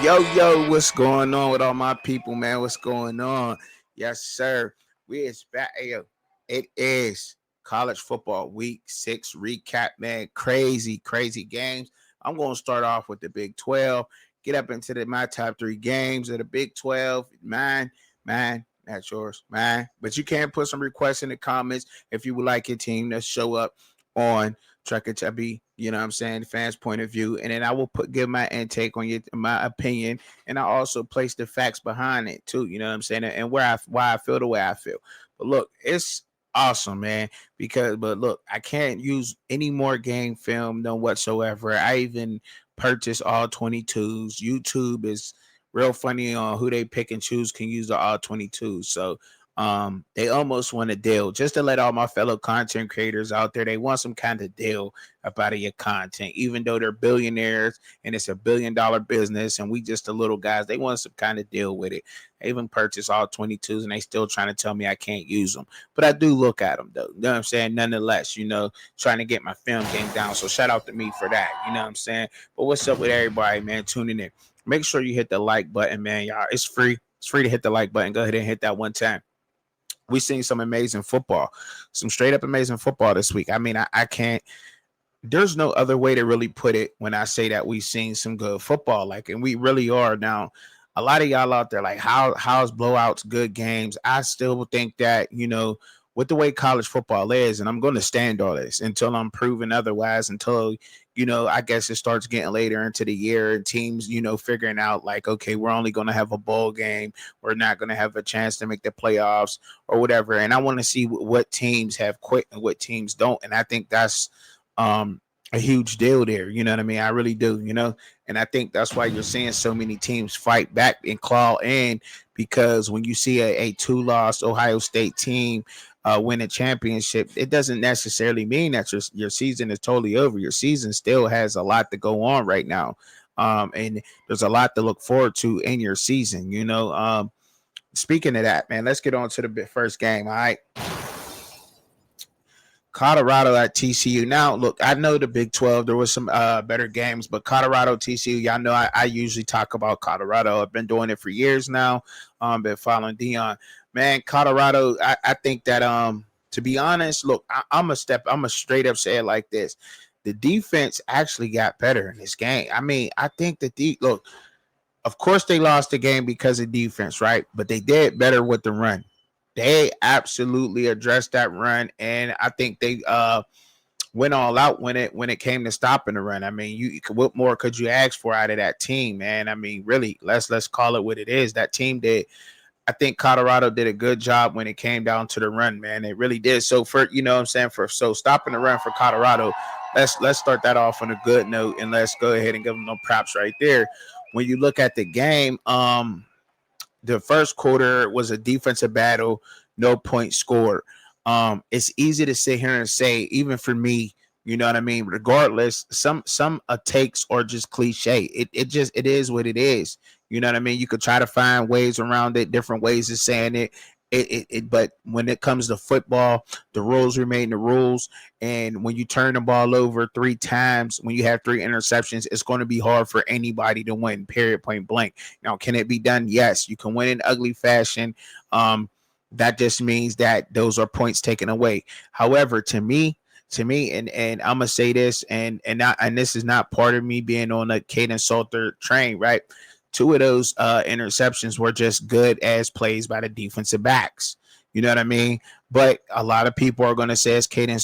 Yo, what's going on with all my people, man? What's going on? Yes, sir. We is back. It is college football week 6 recap, man. Crazy games. I'm going to start off with the Big 12. Get up into my top 3 games of the Big 12. Mine, that's yours, man. But you can put some requests in the comments if you would like your team to show up on Truckin Chubbzy, you know what I'm saying, fans' point of view. And then I will give my intake on my opinion. And I also place the facts behind it too, you know what I'm saying, and why I feel the way I feel. But look, it's awesome, man, but look, I can't use any more game film than whatsoever. I even purchased all 22s. YouTube is real funny on who they pick and choose can use the all 22s. So they almost want a deal just to let all my fellow content creators out there, they want some kind of deal about your content, even though they're billionaires and it's $1 billion business and we just the little guys. They want some kind of deal with it. I even purchased all 22s and they still trying to tell me I can't use them, but I do look at them though, you know what I'm saying, nonetheless, trying to get my film game down. So shout out to me for that, you know what I'm saying. But what's up with everybody, man, tuning in? Make sure you hit the like button, man. Y'all, it's free to hit the like button. Go ahead and hit that one time. We seen some amazing football, some straight up amazing football this week. I mean, I can't, there's no other way to really put it when I say that we seen some good football. Like, and we really are. Now, a lot of y'all out there, like, how's blowouts good games? I still think that, with the way college football is, and I'm going to stand on this until I'm proven otherwise, until, I guess it starts getting later into the year and teams, figuring out like, okay, we're only going to have a bowl game. We're not going to have a chance to make the playoffs or whatever. And I want to see what teams have quit and what teams don't. And I think that's a huge deal there. You know what I mean? I really do, and I think that's why you're seeing so many teams fight back and claw in, because when you see a 2-loss Ohio State team win a championship, it doesn't necessarily mean that your season is totally over. Your season still has a lot to go on right now. And there's a lot to look forward to in your season, speaking of that, man, let's get on to the first game. All right. Colorado at TCU. Now, look, I know the Big 12, there was some better games, but Colorado, TCU, y'all know I usually talk about Colorado. I've been doing it for years now. Been following Dion. Man, Colorado, I think that, to be honest, look, I'm a straight up say it like this. The defense actually got better in this game. I mean, I think that look, of course they lost the game because of defense, right? But they did better with the run. They absolutely addressed that run, and I think they went all out when it came to stopping the run. I mean, what more could you ask for out of that team, man? I mean, really, let's call it what it is. That team did. I think Colorado did a good job when it came down to the run, man. It really did. So for what I'm saying, so stopping the run for Colorado, let's start that off on a good note, and let's go ahead and give them no props right there. When you look at the game, the first quarter was a defensive battle, no point scored. It's easy to sit here and say, even for me, you know what I mean? Regardless, some takes are just cliche. It is what it is. You know what I mean? You could try to find ways around it, different ways of saying it. But when it comes to football, the rules remain the rules. And when you turn the ball over 3 times, when you have 3 interceptions, it's going to be hard for anybody to win, period, point blank. Now, can it be done? Yes, you can win in ugly fashion. That just means that those are points taken away. However, to me, and I'm gonna say this, and this is not part of me being on a Caden Salter train, right? 2 of those interceptions were just good as plays by the defensive backs. You know what I mean? But a lot of people are going to say it's Caden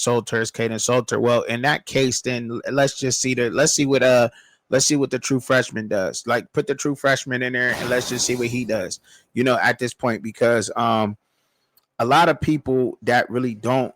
Salter. Well, in that case, then let's see what the true freshman does. Like, put the true freshman in there and let's just see what he does. At this point, because a lot of people that really don't,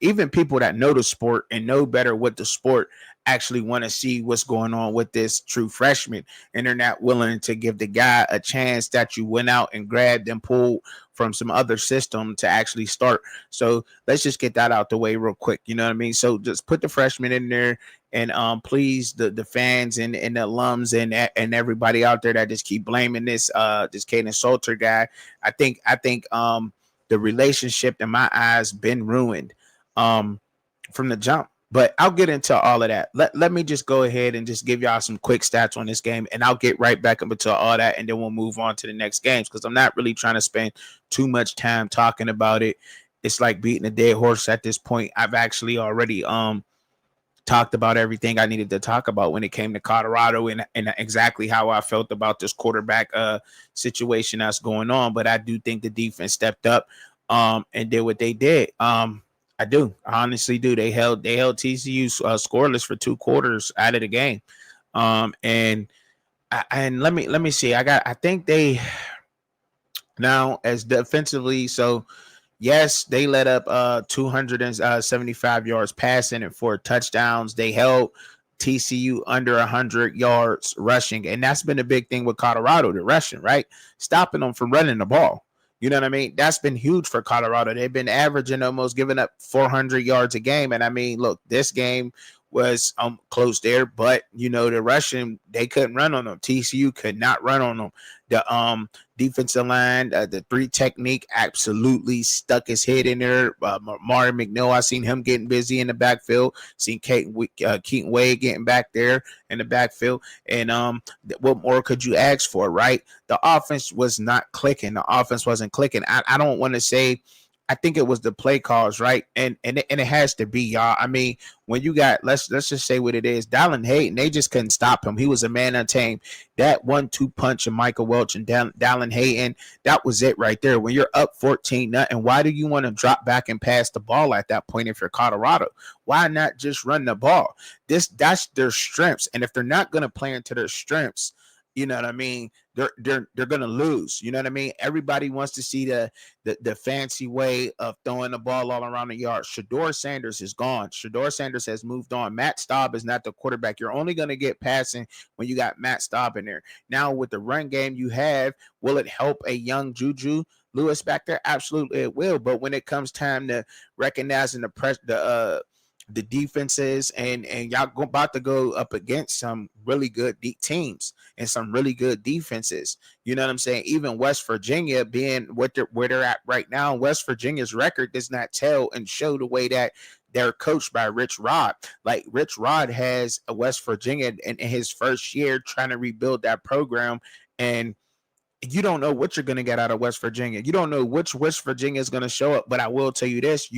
even people that know the sport and know better what the sport actually want to see what's going on with this true freshman, and they're not willing to give the guy a chance that you went out and grabbed and pulled from some other system to actually start. So let's just get that out the way real quick. You know what I mean? So just put the freshman in there, and please, the fans and the alums and everybody out there that just keep blaming this Caden Salter guy. I think the relationship in my eyes been ruined from the jump, But I'll get into all of that. Let me just go ahead and just give y'all some quick stats on this game, and I'll get right back up into all that, and then we'll move on to the next games because I'm not really trying to spend too much time talking about it. It's like beating a dead horse at this point. I've actually already talked about everything I needed to talk about when it came to Colorado and exactly how I felt about this quarterback situation that's going on. But I do think the defense stepped up and did what they did. I do. I honestly do. They held TCU scoreless for 2 quarters out of the game. And let me see. I think they now as defensively. So yes, they let up 275 yards passing and 4 touchdowns. They held TCU under 100 yards rushing, and that's been a big thing with Colorado, the rushing, right? Stopping them from running the ball. You know what I mean? That's been huge for Colorado. They've been averaging almost giving up 400 yards a game. And I mean, look, this game was close there, but you know, the rushing, they couldn't run on them. TCU could not run on them. The defensive line, the 3 technique absolutely stuck his head in there. Mari McNeil, I seen him getting busy in the backfield. Seen Keaton Wade getting back there in the backfield. And what more could you ask for, right? The offense was not clicking. The offense wasn't clicking. I don't want to say, I think it was the play calls, right? And it has to be, y'all. I mean, when you got, let's just say what it is. Dallin Hayden, they just couldn't stop him. He was a man untamed. That 1-2 punch of Michael Welch and Dallin Hayden, that was it right there. When you're up 14-0, why do you want to drop back and pass the ball at that point if you're Colorado? Why not just run the ball? That's their strengths. And if they're not going to play into their strengths, you know what I mean? They're gonna lose. You know what I mean? Everybody wants to see the fancy way of throwing the ball all around the yard. Shedeur Sanders is gone. Shedeur Sanders has moved on. Matt Staub is not the quarterback. You're only gonna get passing when you got Matt Staub in there. Now with the run game you have, will it help a young Juju Lewis back there? Absolutely, it will. But when it comes time to recognizing the defenses and y'all about to go up against some really good teams and some really good defenses. You know what I'm saying? Even West Virginia being where they're at right now, West Virginia's record does not tell and show the way that they're coached by Rich Rod. Like Rich Rod has a West Virginia in his first year trying to rebuild that program, and you don't know what you're going to get out of West Virginia. You don't know which West Virginia is going to show up. But I will tell you this: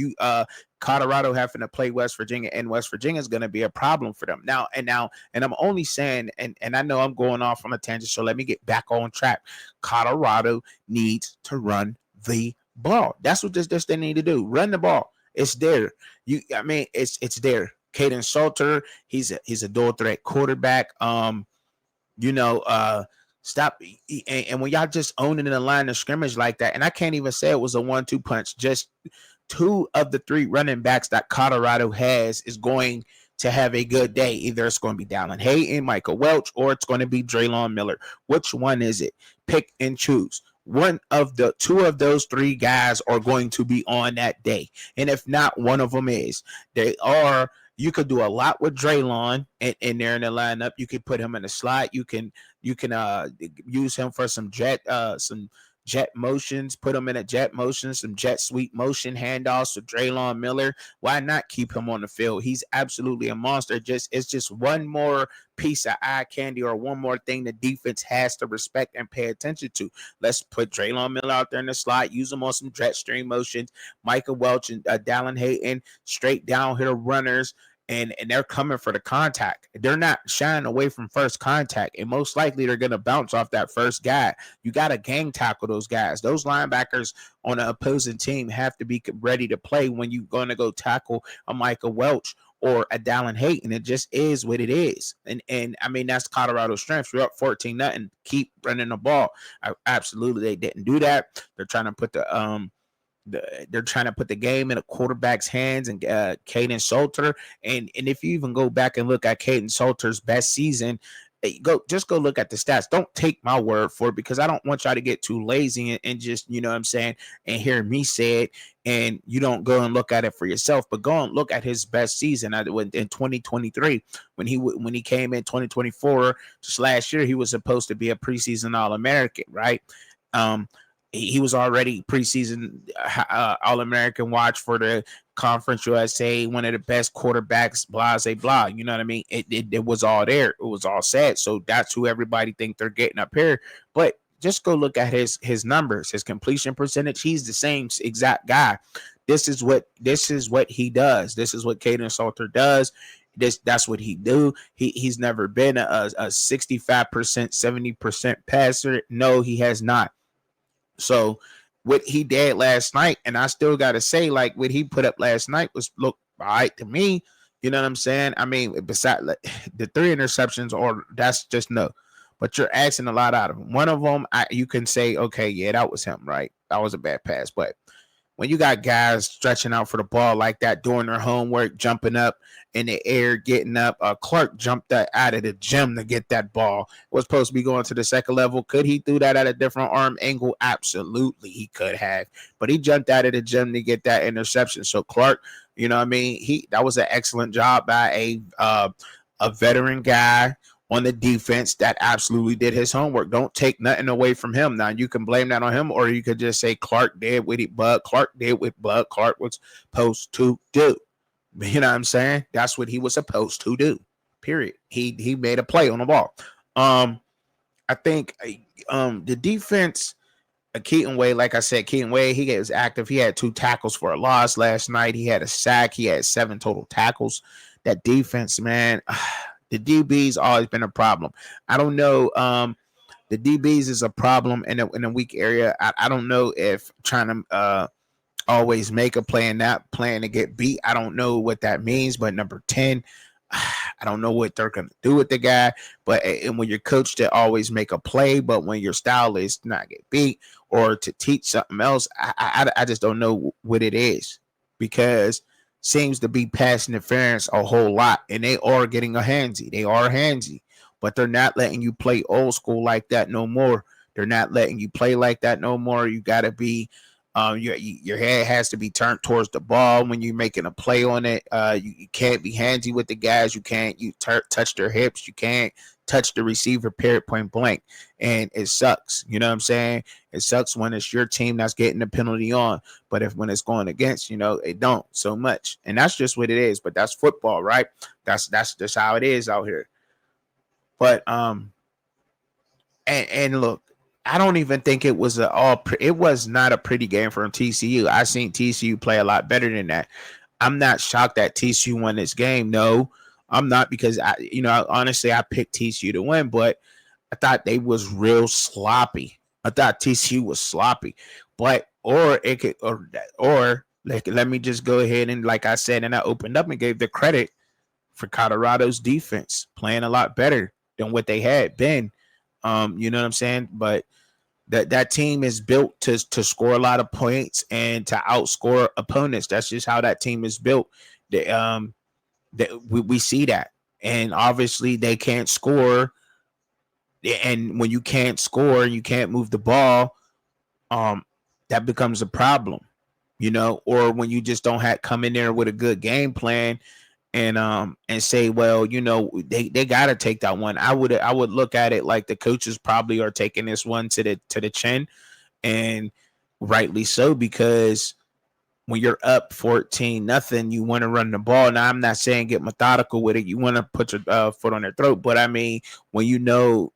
Colorado having to play West Virginia, and West Virginia is going to be a problem for them now. And I'm only saying, and I know I'm going off on a tangent, so let me get back on track. Colorado needs to run the ball. That's what this they need to do. Run the ball. It's there. It's there. Caden Salter, he's a dual threat quarterback. Stop. And when y'all just owning in the line of scrimmage like that, and I can't even say it was a 1-2 punch, just 2 of the 3 running backs that Colorado has is going to have a good day. Either it's going to be Dallin Hayden, Michael Welch, or it's going to be Draylon Miller. Which one is it? Pick and choose. 2 of those 3 guys are going to be on that day. And if not, one of them is. They are. You could do a lot with Draylon in there in the lineup. You could put him in the slot. You can use him for some jet motions, put him in a jet motion, some jet sweep motion handoffs to Draylon Miller. Why not keep him on the field? He's absolutely a monster. It's just one more piece of eye candy or one more thing the defense has to respect and pay attention to. Let's put Draylon Miller out there in the slot, use him on some jet stream motions, Michael Welch and Dallin Hayden, straight downhill runners. And they're coming for the contact. They're not shying away from first contact. And most likely they're going to bounce off that first guy. You got to gang tackle those guys. Those linebackers on the opposing team have to be ready to play when you're going to go tackle a Michael Welch or a Dallin Hayden. It just is what it is. And I mean, that's Colorado's strength. You're up 14-0. Keep running the ball. Absolutely, they didn't do that. They're trying to put they're trying to put the game in a quarterback's hands and Caden Salter. And if you even go back and look at Caden Salter's best season, go look at the stats. Don't take my word for it because I don't want y'all to get too lazy and just, you know what I'm saying, and hear me say it and you don't go and look at it for yourself, but go and look at his best season in 2023 when he came in 2024. Just last year, he was supposed to be a preseason All-American, right? He was already preseason All-American watch for the Conference USA, one of the best quarterbacks, blah, blah, blah. You know what I mean? It was all there. It was all said. So that's who everybody think they're getting up here. But just go look at his numbers, his completion percentage. He's the same exact guy. This is what he does. This is what Caden Salter does. That's what he do. He's never been a 65%, 70% passer. No, he has not. So what he did last night, and I still gotta say, like what he put up last night was look all right to me. You know what I'm saying? I mean, besides like, the 3 interceptions, or that's just no. But you're asking a lot out of him. One of them, you can say, okay, yeah, that was him, right? That was a bad pass. But when you got guys stretching out for the ball like that, doing their homework, jumping up in the air, getting up. Clark jumped out of the gym to get that ball. Was supposed to be going to the second level. Could he do that at a different arm angle? Absolutely, he could have. But he jumped out of the gym to get that interception. So Clark, you know what I mean? That was an excellent job by a veteran guy on the defense that absolutely did his homework. Don't take nothing away from him. Now, you can blame that on him, or you could just say Clark did what Clark did what Clark was supposed to do. You know what I'm saying? That's what he was supposed to do, period. He made a play on the ball. I think the defense, Keaton Wade, like I said, Keaton Wade, he was active. He had 2 tackles for a loss last night. He had a sack. He had 7 total tackles. That defense, man, the DBs always been a problem. I don't know. The DBs is a problem in a weak area. I don't know if trying to always make a play and not playing to get beat. I don't know what that means. But number 10, I don't know what they're going to do with the guy. But and when you're coached to always make a play, but when your style is to not get beat or to teach something else, I just don't know what it is, because seems to be pass interference a whole lot, and they are getting a handsy. They are handsy, but they're not letting you play old school like that no more. They're not letting you play like that no more. You got to be, your head has to be turned towards the ball when you're making a play on it. You can't be handsy with the guys. You can't touch their hips. You can't touch the receiver, period, point blank. And it sucks. You know what I'm saying? It sucks when it's your team that's getting the penalty on. But when it's going against, it don't so much. And that's just what it is. But that's football, right? That's just how it is out here. But and look, I don't even think it was it was not a pretty game from TCU. I seen TCU play a lot better than that. I'm not shocked that TCU won this game. No, I'm not, because honestly, I picked TCU to win, but I thought they was real sloppy. I thought TCU was sloppy, but or let me just go ahead and, like I said, and I opened up and gave the credit for Colorado's defense playing a lot better than what they had been. You know what I'm saying? But that team is built to score a lot of points and to outscore opponents. That's just how that team is built. We see that, and obviously they can't score. And when you can't score and you can't move the ball, that becomes a problem, or when you just don't come in there with a good game plan and say, well, they got to take that one. I would look at it like the coaches probably are taking this one to the chin, and rightly so, because when you're up 14-0, you want to run the ball. Now, I'm not saying get methodical with it. You want to put your foot on their throat. But, I mean, when your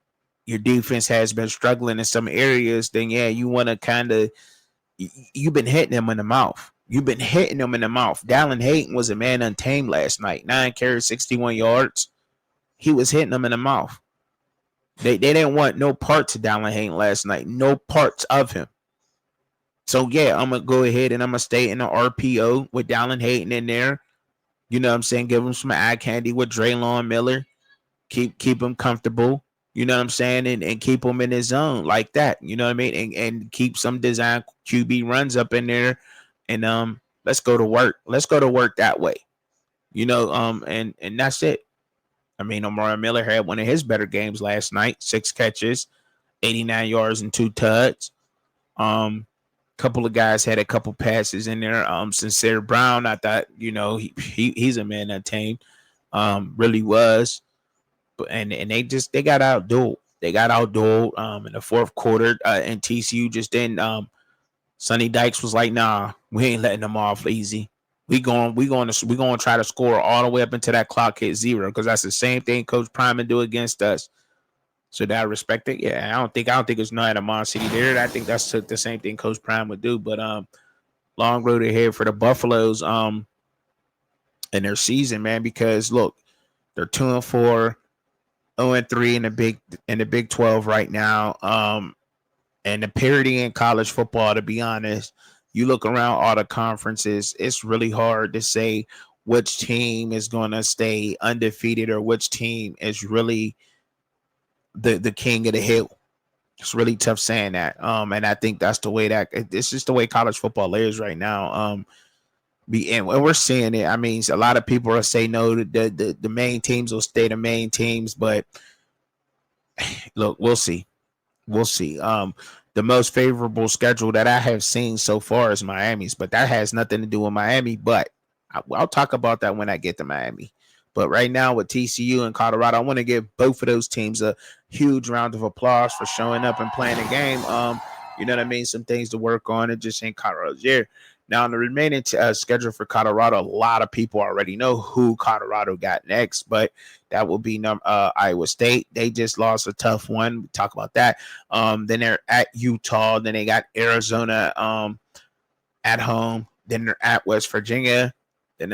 defense has been struggling in some areas, then, yeah, you want to kind of – you've been hitting them in the mouth. Dallin Hayden was a man untamed last night. 9 carries, 61 yards. He was hitting them in the mouth. They didn't want no parts of Dallin Hayden last night. No parts of him. So, yeah, I'm going to go ahead and I'm going to stay in the RPO with Dallin Hayden in there. You know what I'm saying? Give him some eye candy with Draylon Miller. Keep him comfortable. You know what I'm saying? And keep him in his zone like that. You know what I mean? And keep some design QB runs up in there. And let's go to work. Let's go to work that way. And that's it. I mean, Omar Miller had one of his better games last night. 6 catches, 89 yards, and 2 tuds. Couple of guys had a couple passes in there. Sincere Brown, I thought, he's a man that tamed. Really was. And they got outdueled. They got outdueled in the fourth quarter. And TCU just didn't. Sonny Dykes was like, nah, we ain't letting them off easy. we going to try to score all the way up until that clock hit zero, because that's the same thing Coach Prime would do against us. So that I respect it. Yeah, I don't think it's no animosity there. I think that's the same thing Coach Prime would do. But long road ahead for the Buffaloes in their season, man, because look, they're 2-4, 0-3 in the Big 12 right now. And the parity in college football, to be honest, you look around all the conferences, it's really hard to say which team is going to stay undefeated or which team is really the king of the hill. It's really tough saying that. And I think that's the way that it's just the way college football is right now. And we're seeing it. I mean, a lot of people are saying no, the main teams will stay the main teams, but look, we'll see. We'll see. The most favorable schedule that I have seen so far is Miami's, but that has nothing to do with Miami. But I'll talk about that when I get to Miami. But right now with TCU and Colorado, I want to give both of those teams a huge round of applause for showing up and playing the game. You know what I mean? Some things to work on. It just ain't Colorado's year. Now, in the remaining schedule for Colorado, a lot of people already know who Colorado got next, but that will be Iowa State. They just lost a tough one. We talk about that. Then they're at Utah. Then they got Arizona at home. Then they're at West Virginia. Then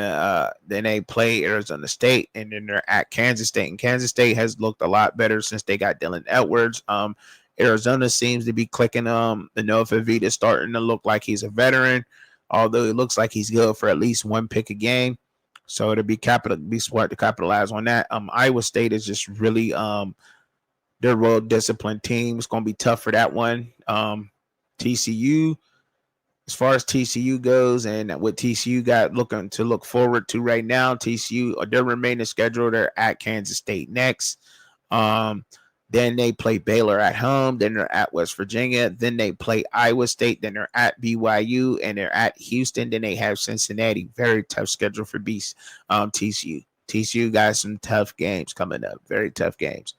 they play Arizona State, and then they're at Kansas State. And Kansas State has looked a lot better since they got Dylan Edwards. Arizona seems to be clicking. Noah Favita's starting to look like he's a veteran, although it looks like he's good for at least one pick a game. So it'll be smart to capitalize on that. Iowa State is just really they're a real disciplined team. It's gonna be tough for that one. TCU. As far as TCU goes, and what TCU got looking to look forward to right now, TCU, their remaining schedule, they're at Kansas State next. Then they play Baylor at home. Then they're at West Virginia. Then they play Iowa State. Then they're at BYU, and they're at Houston. Then they have Cincinnati. Very tough schedule for TCU. TCU got some tough games coming up. Very tough games.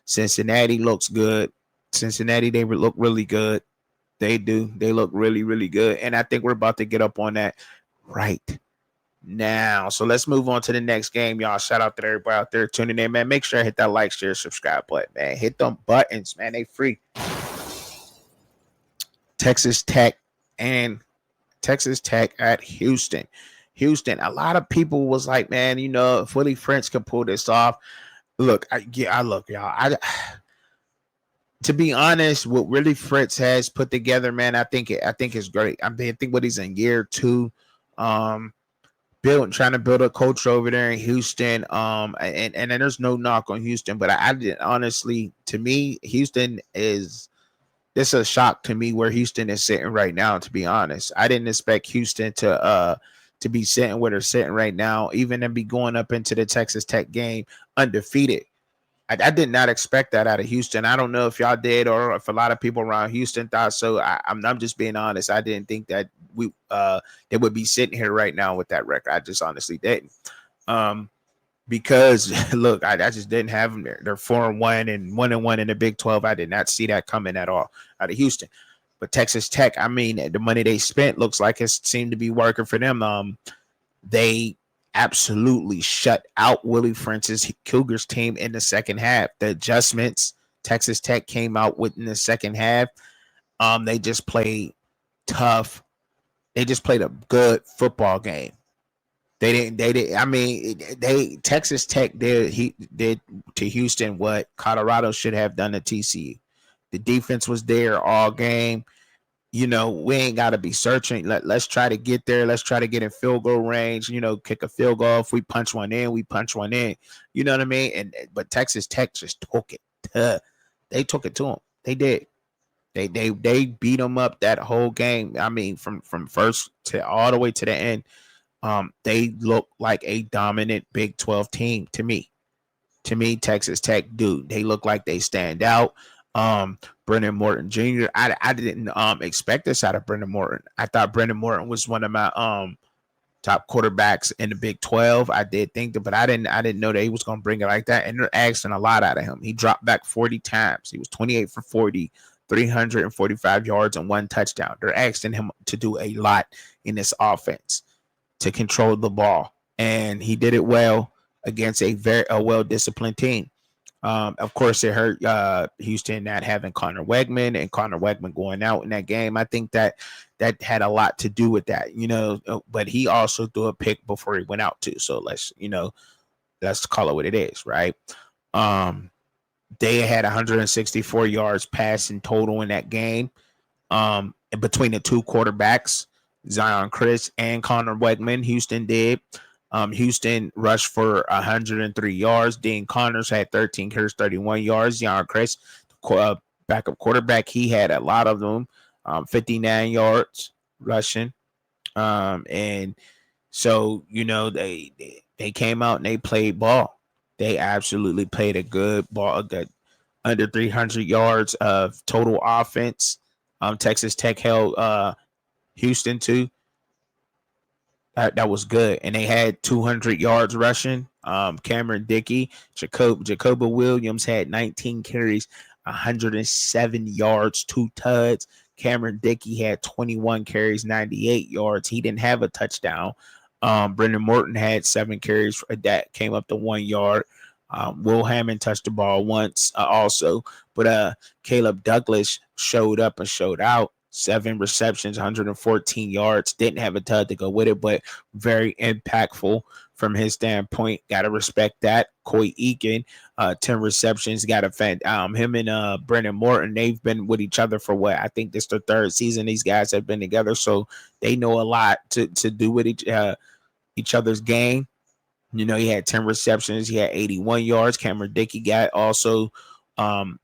Cincinnati looks good. Cincinnati, they look really good. They do. They look really, really good. And I think we're about to get up on that right now. So let's move on to the next game, y'all. Shout out to everybody out there tuning in, man. Make sure I hit that like, share, subscribe button, man. Hit them buttons, man. They free. Texas Tech at Houston. Houston, a lot of people was like, man, if Willie Fritz can pull this off. Look, look, y'all. To be honest, what Willie Fritz has put together, man, I think it's great. I think what he's in year 2, trying to build a culture over there in Houston. And there's no knock on Houston, but I didn't honestly. To me, Houston is this is a shock to me where Houston is sitting right now. To be honest, I didn't expect Houston to be sitting where they're sitting right now, even to be going up into the Texas Tech game undefeated. I did not expect that out of Houston. I don't know if y'all did or if a lot of people around Houston thought so. I'm just being honest. I didn't think that they would be sitting here right now with that record. I just honestly didn't. Because look, I just didn't have them there. They're 4-1 and 1-1 in the Big 12. I did not see that coming at all out of Houston. But Texas Tech, I mean, the money they spent looks like it seemed to be working for them. They absolutely shut out Willie Fritz's Cougars team in the second half. The adjustments Texas Tech came out with in the second half, they just played tough. They just played a good football game. Texas Tech did to Houston what Colorado should have done to TCU. The defense was there all game. We ain't got to be searching. Let's try to get there. Let's try to get in field goal range, kick a field goal. If we punch one in, we punch one in. You know what I mean? But Texas Tech just took it. They took it to them. They did. They beat them up that whole game. I mean, from first to all the way to the end. They look like a dominant Big 12 team to me. Texas Tech, dude, they look like they stand out. Brendan Morton Jr. I didn't expect this out of Brendan Morton. I thought Brendan Morton was one of my top quarterbacks in the Big 12. I did think that, but I didn't know that he was going to bring it like that. And they're asking a lot out of him. He dropped back 40 times. He was 28 for 40, 345 yards and 1 touchdown. They're asking him to do a lot in this offense. to control the ball, and he did it well against a well disciplined team. Of course, it hurt Houston not having Connor Wegman and Connor Wegman going out in that game. I think that had a lot to do with that, but he also threw a pick before he went out too. So let's call it what it is, right? They had 164 yards passing total in that game. Between the two quarterbacks, Zion Chris and Connor Wegman, Houston did. Houston rushed for 103 yards. Dean Connors had 13 carries, 31 yards. Zion Chris, backup quarterback, he had a lot of them, 59 yards rushing. And so, they came out and they played ball. They absolutely played a good ball, a good under 300 yards of total offense. Texas Tech held Houston to. That was good. And they had 200 yards rushing. Cameron Dickey, Jacoba Williams had 19 carries, 107 yards, 2 tuds. Cameron Dickey had 21 carries, 98 yards. He didn't have a touchdown. Brendan Morton had 7 carries that came up to 1 yard. Will Hammond touched the ball once also. But Caleb Douglas showed up and showed out. 7 receptions, 114 yards. Didn't have a tud to go with it, but very impactful from his standpoint. Got to respect that. Coy Eakin, 10 receptions. Got to fan. Him and Brendan Morton, they've been with each other for what? I think this is their 3rd season. These guys have been together, so they know a lot to do with each other's game. He had 10 receptions. He had 81 yards. Cameron Dickey got also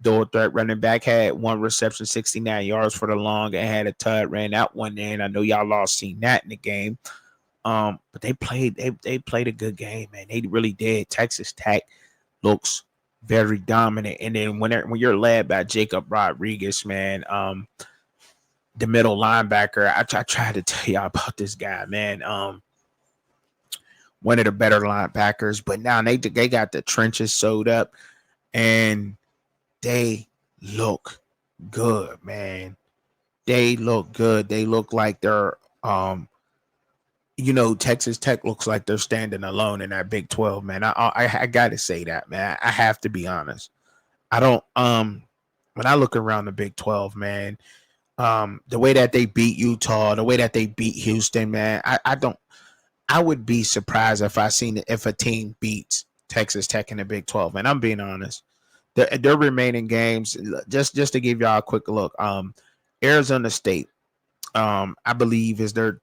dual threat running back, had 1 reception, 69 yards for the long, and had a tud, ran out one end. I know y'all all seen that in the game. But they played a good game, man. They really did. Texas Tech looks very dominant. And then when you're led by Jacob Rodriguez, man, the middle linebacker, I tried to tell y'all about this guy, man. One of the better linebackers, but now they got the trenches sewed up, and they look good, man. They look good. They look like they're, Texas Tech looks like they're standing alone in that Big 12, man. I got to say that, man. I have to be honest. I don't, when I look around the Big 12, man, the way that they beat Utah, the way that they beat Houston, man, I would be surprised if a team beats Texas Tech in the Big 12, man. I'm being honest. Their remaining games, just to give y'all a quick look, Arizona State, I believe, is their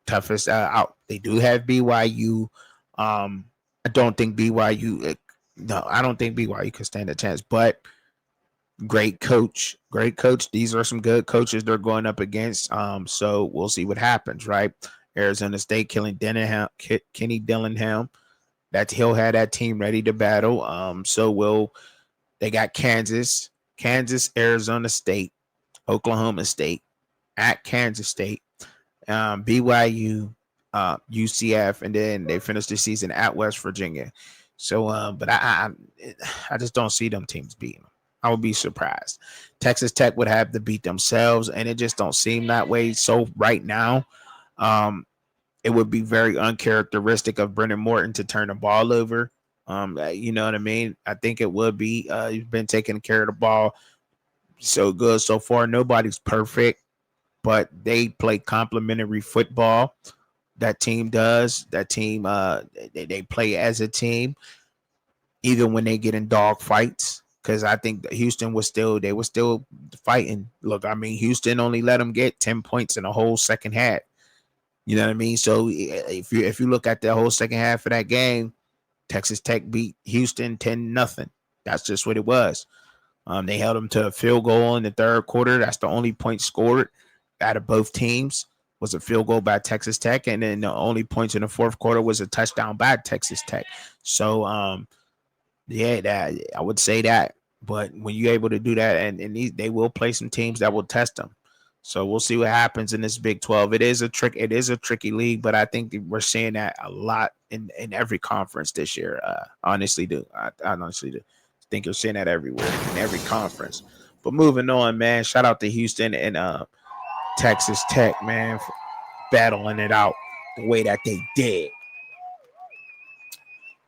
toughest out. They do have BYU. I don't think BYU could stand a chance, but great coach. These are some good coaches they're going up against. So we'll see what happens, right? Arizona State killing Kenny Dillingham. He'll have that team ready to battle. They got Kansas, Arizona State, Oklahoma State, at Kansas State, BYU, UCF, and then they finished the season at West Virginia. So, but I just don't see them teams beating them. I would be surprised. Texas Tech would have to beat themselves, and it just don't seem that way. So right now, it would be very uncharacteristic of Brendan Morton to turn the ball over. You know what I mean? I think it would be. He's been taking care of the ball so good so far. Nobody's perfect, but they play complementary football. That team does. That team, they play as a team, even when they get in dog fights. Because I think that Houston were still fighting. Look, I mean, Houston only let them get 10 points in the whole second half. You know what I mean? So if you look at the whole second half of that game, Texas Tech beat Houston 10-0. That's just what it was. They held them to a field goal in the third quarter. That's the only point scored out of both teams was a field goal by Texas Tech, and then the only points in the fourth quarter was a touchdown by Texas Tech. So, that I would say that. But when you're able to do that, and they will play some teams that will test them. So we'll see what happens in this Big 12. It is a tricky league, but I think we're seeing that a lot in every conference this year. I honestly do. I honestly do. I think you're seeing that everywhere in every conference. But moving on, man. Shout out to Houston and Texas Tech, man, for battling it out. the way that they did.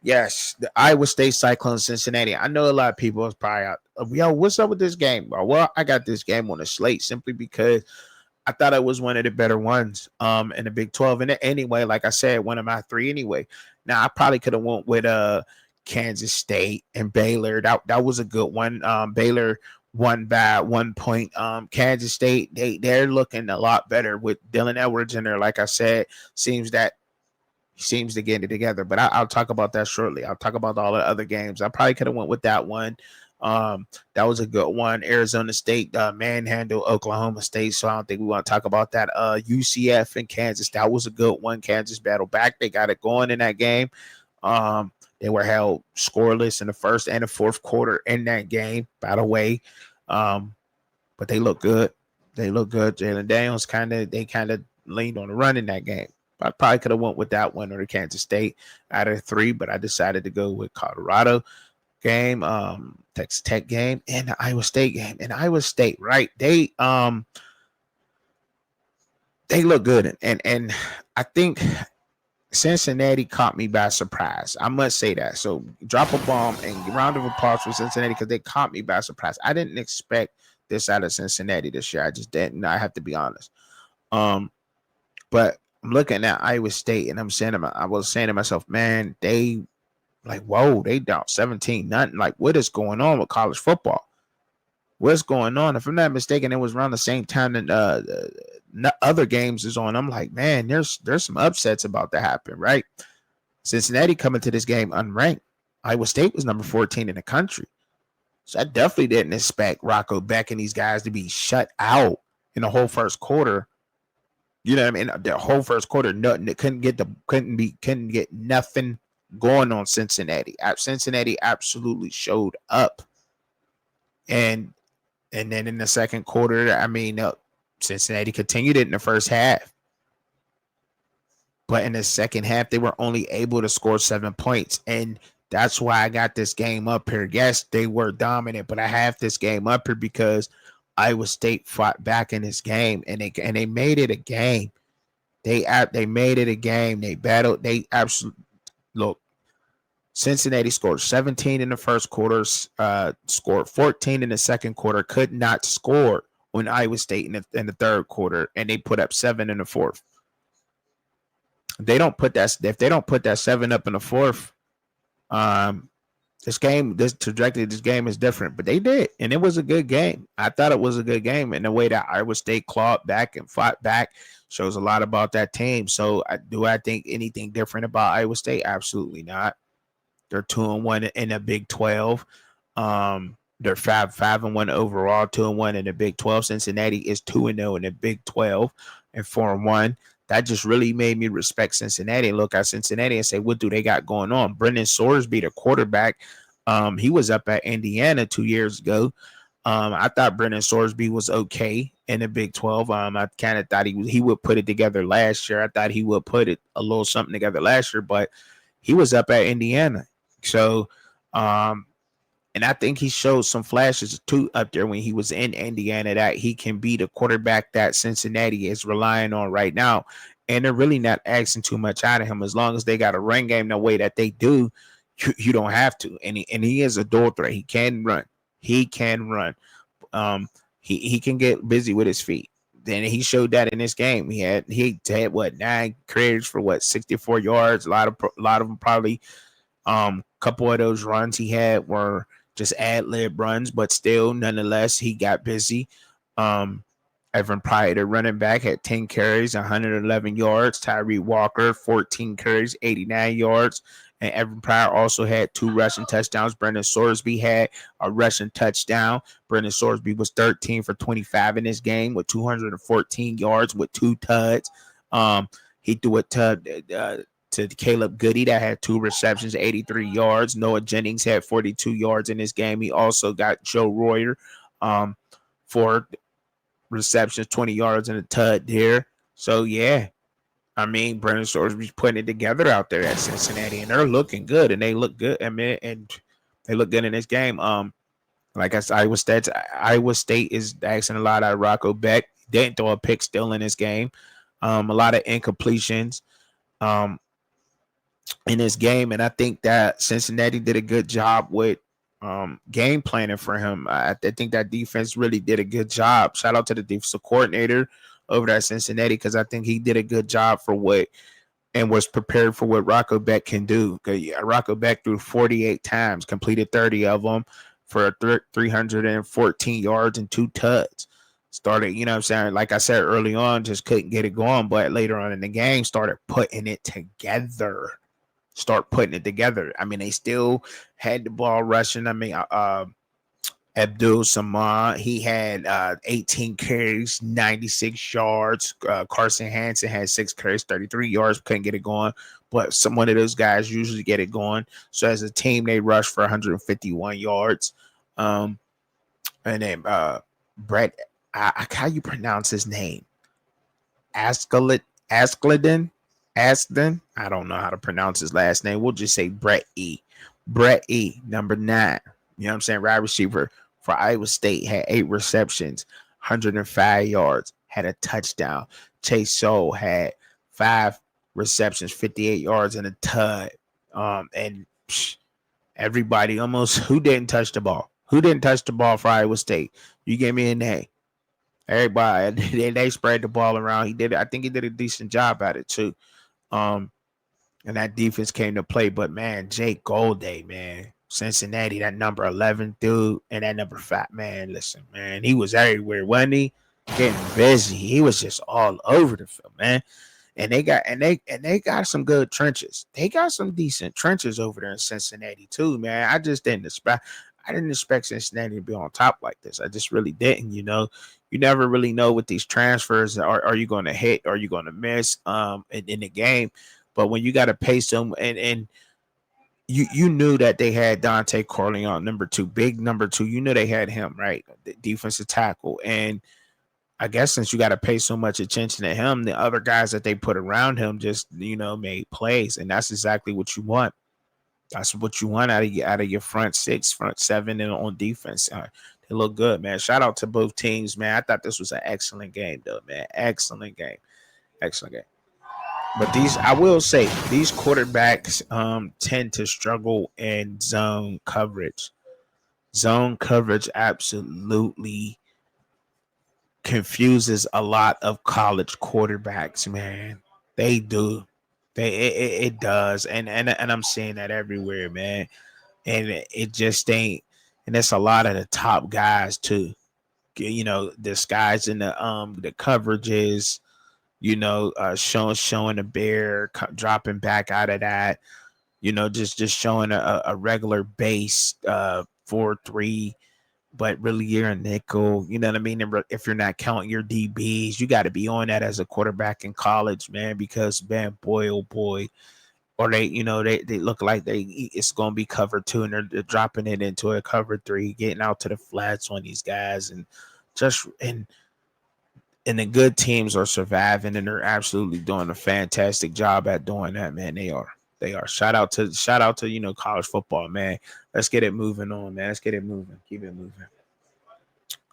Yes, the Iowa State Cyclones, Cincinnati. I know a lot of people is probably out. Yo, what's up with this game? Well, I got this game on the slate simply because I thought it was one of the better ones in the Big 12. And anyway, like I said, one of my three anyway. Now I probably could have went with Kansas State and Baylor. That was a good one. Baylor won by 1 point. Kansas State, they're looking a lot better with Dylan Edwards in there. Like I said, seems to get it together. But I'll talk about that shortly. I'll talk about all the other games. I probably could have went with that one. That was a good one. Arizona State manhandled Oklahoma State, so I don't think we want to talk about that. UCF and Kansas, that was a good one. Kansas battled back. They got it going in that game. They were held scoreless in the first and the fourth quarter in that game, by the way. But they look good. They look good. Jalen Daniels kind of leaned on the run in that game. I probably could have went with that one or the Kansas State out of three, but I decided to go with Colorado game, Texas Tech game, and the Iowa State game. And Iowa State, right? They look good, and I think Cincinnati caught me by surprise. I must say that. So drop a bomb and round of applause for Cincinnati because they caught me by surprise. I didn't expect this out of Cincinnati this year. I just didn't. I have to be honest. But I'm looking at Iowa State, and I was saying to myself, man, they like, whoa, they down 17-0. Like, what is going on with college football? What's going on? If I'm not mistaken, it was around the same time that other games is on. I'm like, man, there's some upsets about to happen, right? Cincinnati coming to this game unranked. Iowa State was number 14 in the country. So I definitely didn't expect Rocco Beck and these guys to be shut out in the whole first quarter. You know what I mean? The whole first quarter, nothing. It couldn't get nothing going on Cincinnati. Cincinnati absolutely showed up, and then in the second quarter, I mean, Cincinnati continued it in the first half, but in the second half, they were only able to score 7 points, and that's why I got this game up here. Yes, they were dominant, but I have this game up here because Iowa State fought back in this game, and they made it a game. They made it a game. They battled. They absolutely look. Cincinnati scored 17 in the first quarter, scored 14 in the second quarter, could not score on Iowa State in the third quarter, and they put up 7 in the fourth. If they don't put that 7 up in the fourth, this trajectory of this game is different. But they did, and it was a good game. I thought it was a good game, and the way that Iowa State clawed back and fought back shows a lot about that team. So do I think anything different about Iowa State? Absolutely not. They're 2-1 in the Big 12. They're 5-1 overall, 2-1 in the Big 12. Cincinnati is 2-0 in the Big 12 and 4-1. That just really made me respect Cincinnati. Look at Cincinnati and say, what do they got going on? Brendan Sorsby, the quarterback, he was up at Indiana 2 years ago. I thought Brendan Sorsby was okay in the Big 12. I kind of thought he would put it together last year. I thought he would put it a little something together last year, but he was up at Indiana. So, and I think he showed some flashes too up there when he was in Indiana that he can be the quarterback that Cincinnati is relying on right now. And they're really not asking too much out of him as long as they got a run game the way that they do. You don't have to. And he is a dual threat. He can run. He can run. He can get busy with his feet. Then he showed that in this game. He had 9 carries for 64 yards. A lot of them probably. Couple of those runs he had were just ad-lib runs, but still, nonetheless, he got busy. Evan Pryor, the running back, had 10 carries, 111 yards. Tyree Walker, 14 carries, 89 yards. And Evan Pryor also had 2 rushing touchdowns. Brendan Sorsby had a rushing touchdown. Brendan Sorsby was 13 for 25 in this game with 214 yards with 2 tuds. He threw a tud to Caleb Goody that had 2 receptions, 83 yards. Noah Jennings had 42 yards in this game. He also got Joe Royer 4 receptions, 20 yards and a tud there. So, yeah, I mean, Brendan Sorsby's putting it together out there at Cincinnati, and they're looking good, and they look good. I mean, and they look good in this game. Like I said, Iowa State is asking a lot out of Rocco Beck. Didn't throw a pick still in this game. A lot of incompletions. um, in this game, and I think that Cincinnati did a good job with game planning for him. I think that defense really did a good job. Shout out to the defensive coordinator over at Cincinnati because I think he did a good job for what and was prepared for what Rocco Beck can do. Yeah, Rocco Beck threw 48 times, completed 30 of them for 314 yards and 2 tuds. Started, you know what I'm saying? Like I said early on, just couldn't get it going, but later on in the game, started putting it together. I mean, they still had the ball rushing. I mean, Abdul Samad, he had 18 carries, 96 yards. Carson Hansen had 6 carries, 33 yards, couldn't get it going. But one of those guys usually get it going. So as a team, they rushed for 151 yards. And then Brett, how you pronounce his name? Askleden. I don't know how to pronounce his last name. We'll just say Brett E. Brett E, number 9. You know what I'm saying? Wide receiver for Iowa State had 8 receptions, 105 yards, had a touchdown. Chase Soul had 5 receptions, 58 yards, and a tud. And everybody almost who didn't touch the ball? Who didn't touch the ball for Iowa State? You give me a name. Everybody, they spread the ball around. He did it. I think he did a decent job at it too. Um, and that defense came to play. But man, Jake Golday, man, Cincinnati, that number 11 dude, and that number 5, man. Listen, man, he was everywhere, wasn't he? Getting busy. He was just all over the field, man. And they got some good trenches. They got some decent trenches over there in Cincinnati too, man. I didn't expect Cincinnati to be on top like this. I just really didn't. You never really know with these transfers. Are you going to hit? Are you going to miss? In the game, but when you got to pace them, and you knew that they had Dante Corleone, number 2, big number 2. You knew they had him, right? The defensive tackle, and I guess since you got to pay so much attention to him, the other guys that they put around him just made plays, and that's exactly what you want. That's what you want out of your front 6, front 7, and on defense. They look good, man. Shout out to both teams, man. I thought this was an excellent game, though, man. Excellent game. But I will say, these quarterbacks tend to struggle in zone coverage. Zone coverage absolutely confuses a lot of college quarterbacks, man. They do. It does. And I'm seeing that everywhere, man. And it just ain't, and it's a lot of the top guys too. This guys in the coverages, showing the bear, dropping back out of that, just showing a regular base 4-3, but really you're a nickel. You know what I mean? And if you're not counting your DBs, you got to be on that as a quarterback in college, man, because man, boy, oh boy, or they look like it's going to be cover 2, and they're dropping it into a cover 3, getting out to the flats on these guys, and the good teams are surviving, and they're absolutely doing a fantastic job at doing that, man. They are. Shout out to college football, man. Let's get it moving on, man. Let's get it moving. Keep it moving.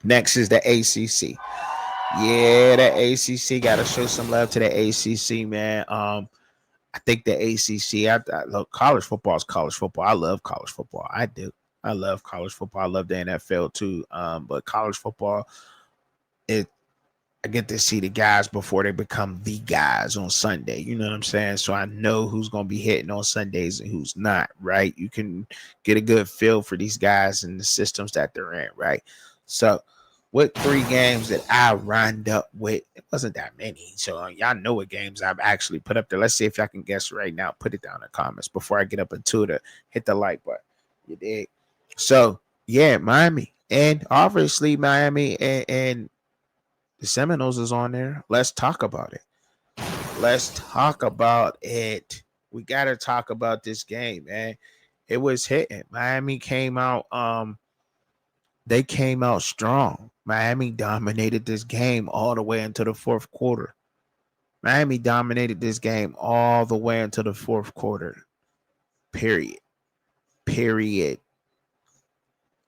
Next is the ACC. Yeah, the ACC, got to show some love to the ACC, man. I think the ACC. I look, college football is college football. I love college football. I do. I love college football. I love the NFL too. But college football, I get to see the guys before they become the guys on Sunday. You know what I'm saying? So I know who's going to be hitting on Sundays and who's not, right? You can get a good feel for these guys and the systems that they're in, right? So with 3 games that I lined up with, it wasn't that many. So y'all know what games I've actually put up there. Let's see if y'all can guess right now. Put it down in the comments before I get up into it. Hit the like button. You dig? So, yeah, Miami. And obviously Miami and the Seminoles is on there. Let's talk about it. We got to talk about this game, man. It was hitting. Miami came out. They came out strong. Miami dominated this game all the way into the 4th quarter. Miami dominated this game all the way into the 4th quarter. Period.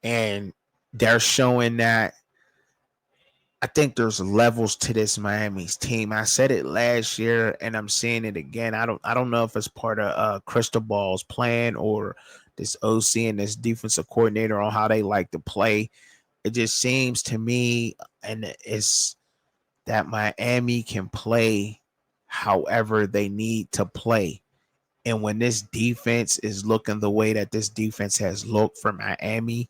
And they're showing that I think there's levels to this Miami's team. I said it last year and I'm saying it again. I don't know if it's part of Crystal Ball's plan or this OC and this defensive coordinator on how they like to play. It just seems to me and it's that Miami can play however they need to play. And when this defense is looking the way that this defense has looked for Miami,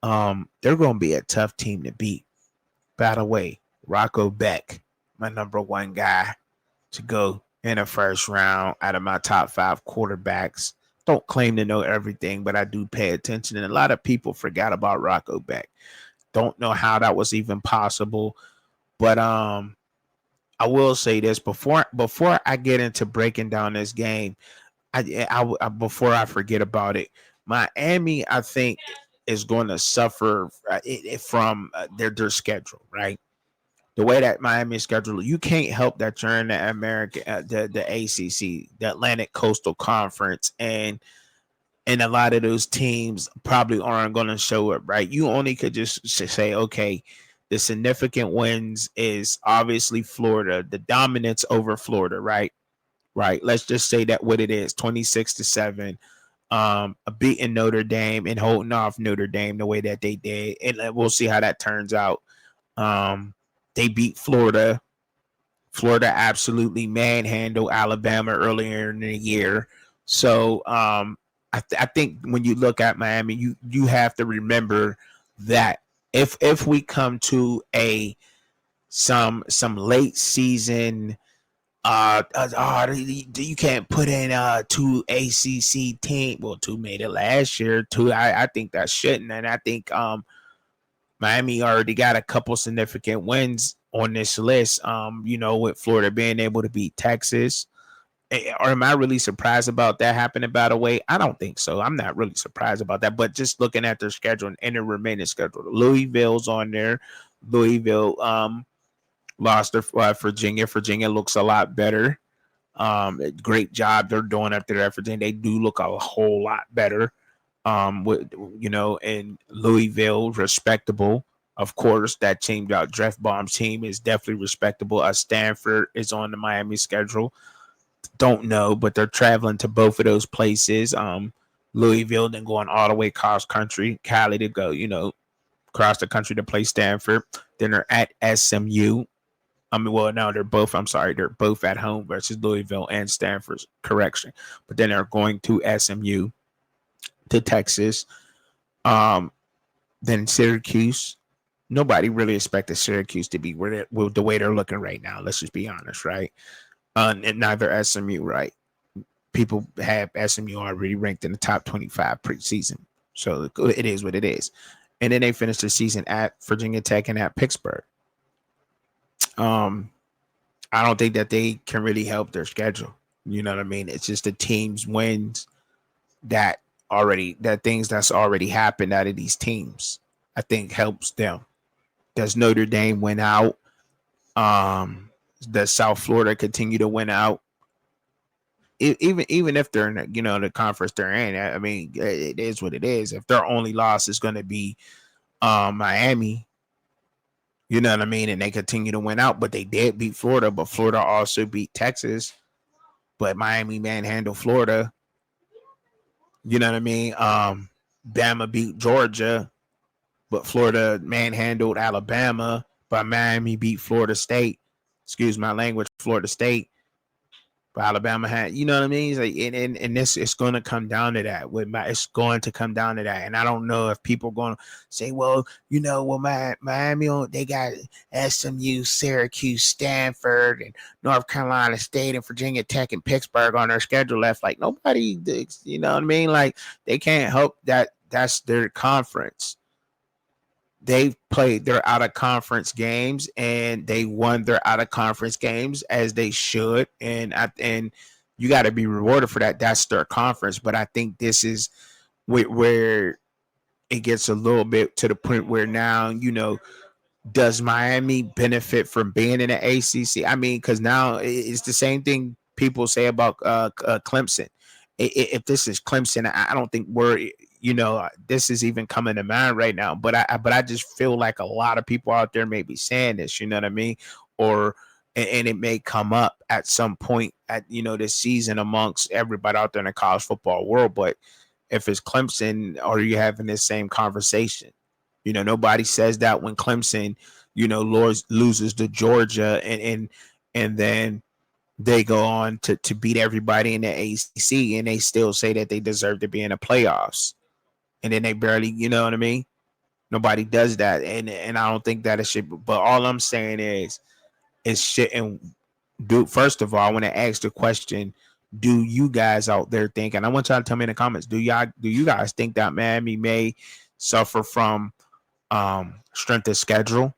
they're going to be a tough team to beat. By the way, Rocco Beck, my number one guy to go in the first round out of my top 5 quarterbacks. Don't claim to know everything, but I do pay attention. And a lot of people forgot about Rocco Beck. Don't know how that was even possible. But I will say this before I get into breaking down this game, before I forget about it, Miami, I think, is going to suffer from their schedule, right? The way that Miami is scheduled, you can't help that you're in the the ACC, the Atlantic Coastal Conference, and a lot of those teams probably aren't going to show up, right? You only could just say, okay, the significant wins is obviously Florida, the dominance over Florida, right? Right. Let's just say that what it is, 26-7, beating Notre Dame and holding off Notre Dame the way that they did. And we'll see how that turns out. They beat Florida. Florida absolutely manhandled Alabama earlier in the year. So I think when you look at Miami, you have to remember that if we come to some late season, you can't put in 2 ACC team. Well, 2 made it last year. 2, I think that shouldn't, and I think Miami already got a couple significant wins on this list. With Florida being able to beat Texas. Or am I really surprised about that happening, by the way? I don't think so. I'm not really surprised about that. But just looking at their schedule and their remaining schedule, Louisville's on there. Louisville lost their Virginia. Virginia looks a lot better. Great job they're doing up there at Virginia. They do look a whole lot better. And Louisville, respectable. Of course, that team, Jeff Baum's team, is definitely respectable. Stanford is on the Miami schedule. Don't know, but they're traveling to both of those places. Louisville, then going all the way cross country, Cali to go, cross the country to play Stanford. Then they're at SMU. No, they're both at home versus Louisville and Stanford. Correction. But then they're going to SMU, to Texas. Then Syracuse. Nobody really expected Syracuse to be the way they're looking right now. Let's just be honest, right? And neither SMU, right? People have SMU already ranked in the top 25 preseason. So it is what it is. And then they finished the season at Virginia Tech and at Pittsburgh. I don't think that they can really help their schedule. You know what I mean? It's just the team's wins that things that's already happened out of these teams, I think helps them. Does Notre Dame win out? Does South Florida continue to win out? Even if they're in the conference they're in, I mean, it is what it is. If their only loss is going to be Miami, you know what I mean, and they continue to win out, but they did beat Florida, but Florida also beat Texas, but Miami manhandled Florida. You know what I mean? Bama beat Georgia, but Florida manhandled Alabama, but Miami beat Florida State. Excuse my language, Florida State. But Alabama had, you know what I mean? It's like, and this, it's going to come down to that. It's going to come down to that. And I don't know if people are going to say, well, Miami, they got SMU, Syracuse, Stanford, and North Carolina State, and Virginia Tech, and Pittsburgh on their schedule left. Like, nobody, you know what I mean? Like, they can't help that. That's their conference. They've played their out of conference games and they won their out of conference games as they should. And you got to be rewarded for that. That's their conference. But I think this is where it gets a little bit to the point where now, does Miami benefit from being in the ACC? I mean, because now it's the same thing people say about Clemson. If this is Clemson, I don't think this is even coming to mind right now. But I just feel like a lot of people out there may be saying this. You know what I mean? Or and it may come up at some point at this season amongst everybody out there in the college football world. But if it's Clemson, are you having this same conversation? Nobody says that when Clemson, loses to Georgia and then they go on to beat everybody in the ACC and they still say that they deserve to be in the playoffs. And then they barely, you know what I mean? Nobody does that. And I don't think that it should. But all I'm saying is shit. And first of all, I want to ask the question: do you guys out there think? And I want y'all to tell me in the comments: do you guys think that Miami may suffer from strength of schedule?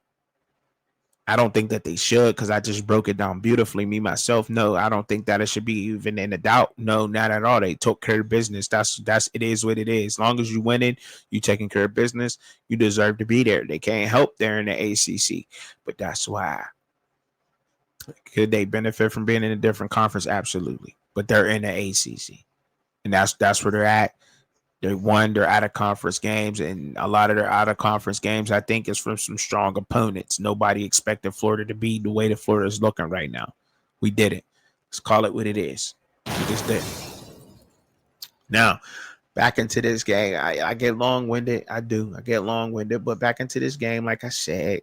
I don't think that they should, because I just broke it down beautifully. Me myself, no, I don't think that it should be even in a doubt. No, not at all. They took care of business. That's it is what it is. As long as you winning, you taking care of business, you deserve to be there. They can't help there in the ACC, but that's why. Could they benefit from being in a different conference? Absolutely, but they're in the ACC, and that's where they're at. They won their out of conference games, and a lot of their out of conference games, I think, is from some strong opponents. Nobody expected Florida to be the way that Florida is looking right now. We did it. Let's call it what it is. We just did. Now, back into this game. I get long winded. I do. I get long winded, but back into this game, like I said,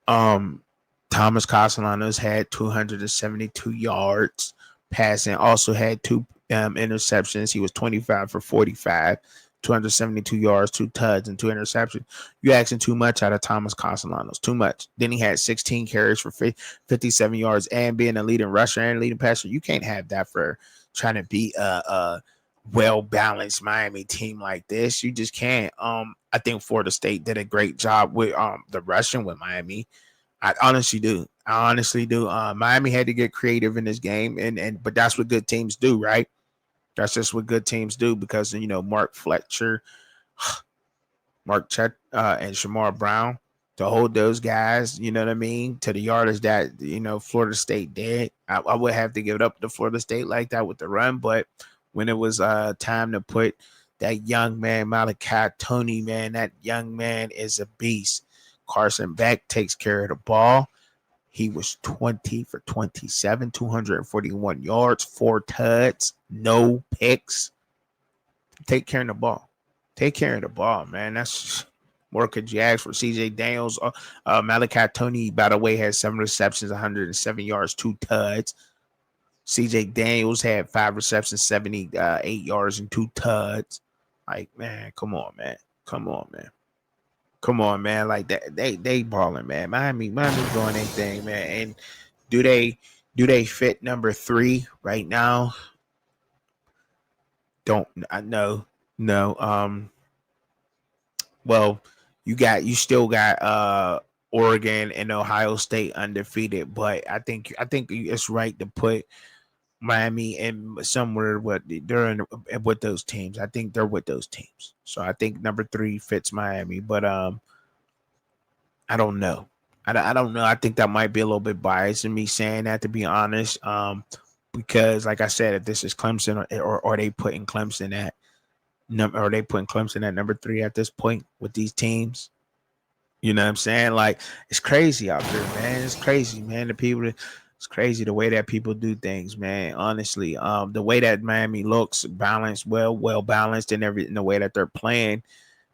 Thomas Castellanos had 272 yards passing, also had two interceptions. He was 25 for 45, 272 yards, 2 tuds, and 2 interceptions. You're asking too much out of Thomas Castellanos. Too much. Then he had 16 carries for 57 yards and being a leading rusher and leading passer. You can't have that for trying to beat a well-balanced Miami team like this. You just can't. I think Florida State did a great job with the rushing with Miami. I honestly do. Miami had to get creative in this game, but that's what good teams do, right? That's just what good teams do, because Mark Fletcher, Mark Chet, and Shamar Brown, to hold those guys, you know what I mean, to the yardage that Florida State did. I would have to give it up to Florida State like that with the run, but when it was time to put that young man Malachi Tony, man, that young man is a beast. Carson Beck takes care of the ball. He was 20 for 27, 241 yards, 4 tuds, no picks. Take care of the ball. Take care of the ball, man. That's more could you ask for. CJ Daniels, Malachi Tony, by the way, had 7 receptions, 107 yards, 2 tuds. CJ Daniels had 5 receptions, 78 yards, and 2 tuds. Like, man, come on, man. Like that, they balling, man. Miami doing their thing, man. And do they fit number 3 right now? Don't I know? No. Well, you still got Oregon and Ohio State undefeated, but I think it's right to put Miami and somewhere what they're in with those teams. I think they're with those teams. So I think number 3 fits Miami, but I don't know. I don't know. I think that might be a little bit biased in me saying that, to be honest. Because like I said, if this is Clemson or are they putting Clemson at number 3 at this point with these teams? You know what I'm saying? Like, it's crazy out there, man. It's crazy, man. It's crazy the way that people do things, man. Honestly, the way that Miami looks balanced, well balanced, and everything, the way that they're playing,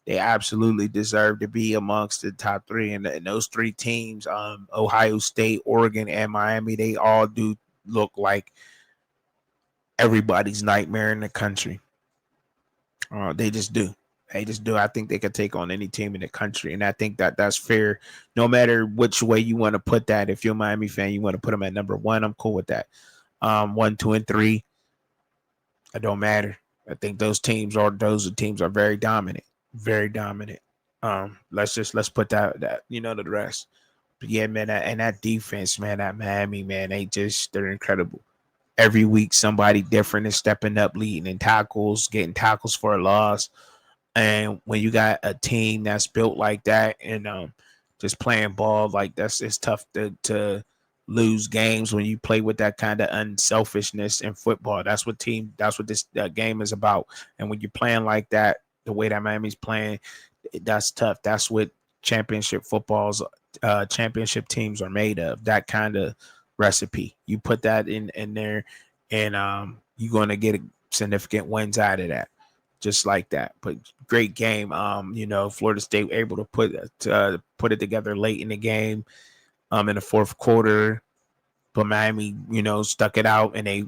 they absolutely deserve to be amongst the top 3. And those 3 teams, Ohio State, Oregon, and Miami, they all do look like everybody's nightmare in the country. They just do. I think they could take on any team in the country, and I think that that's fair. No matter which way you want to put that, if you're a Miami fan, you want to put them at number 1. I'm cool with that. 1, 2, and 3, it don't matter. I think those teams are very dominant, very dominant. Let's put that to the rest. But yeah, man, that defense, man, that Miami, man, they're incredible. Every week, somebody different is stepping up, leading in tackles, getting tackles for a loss. And when you got a team that's built like that and just playing ball like it's tough to lose games when you play with that kind of unselfishness in football. That's what this game is about. And when you're playing like that, The way that Miami's playing, that's tough. That's what championship footballs, championship teams are made of. That kind of recipe. You put that in there, and you're going to get significant wins out of that, just like that. But great game. Florida State able to put it together late in the game, in the fourth quarter. But Miami, stuck it out and they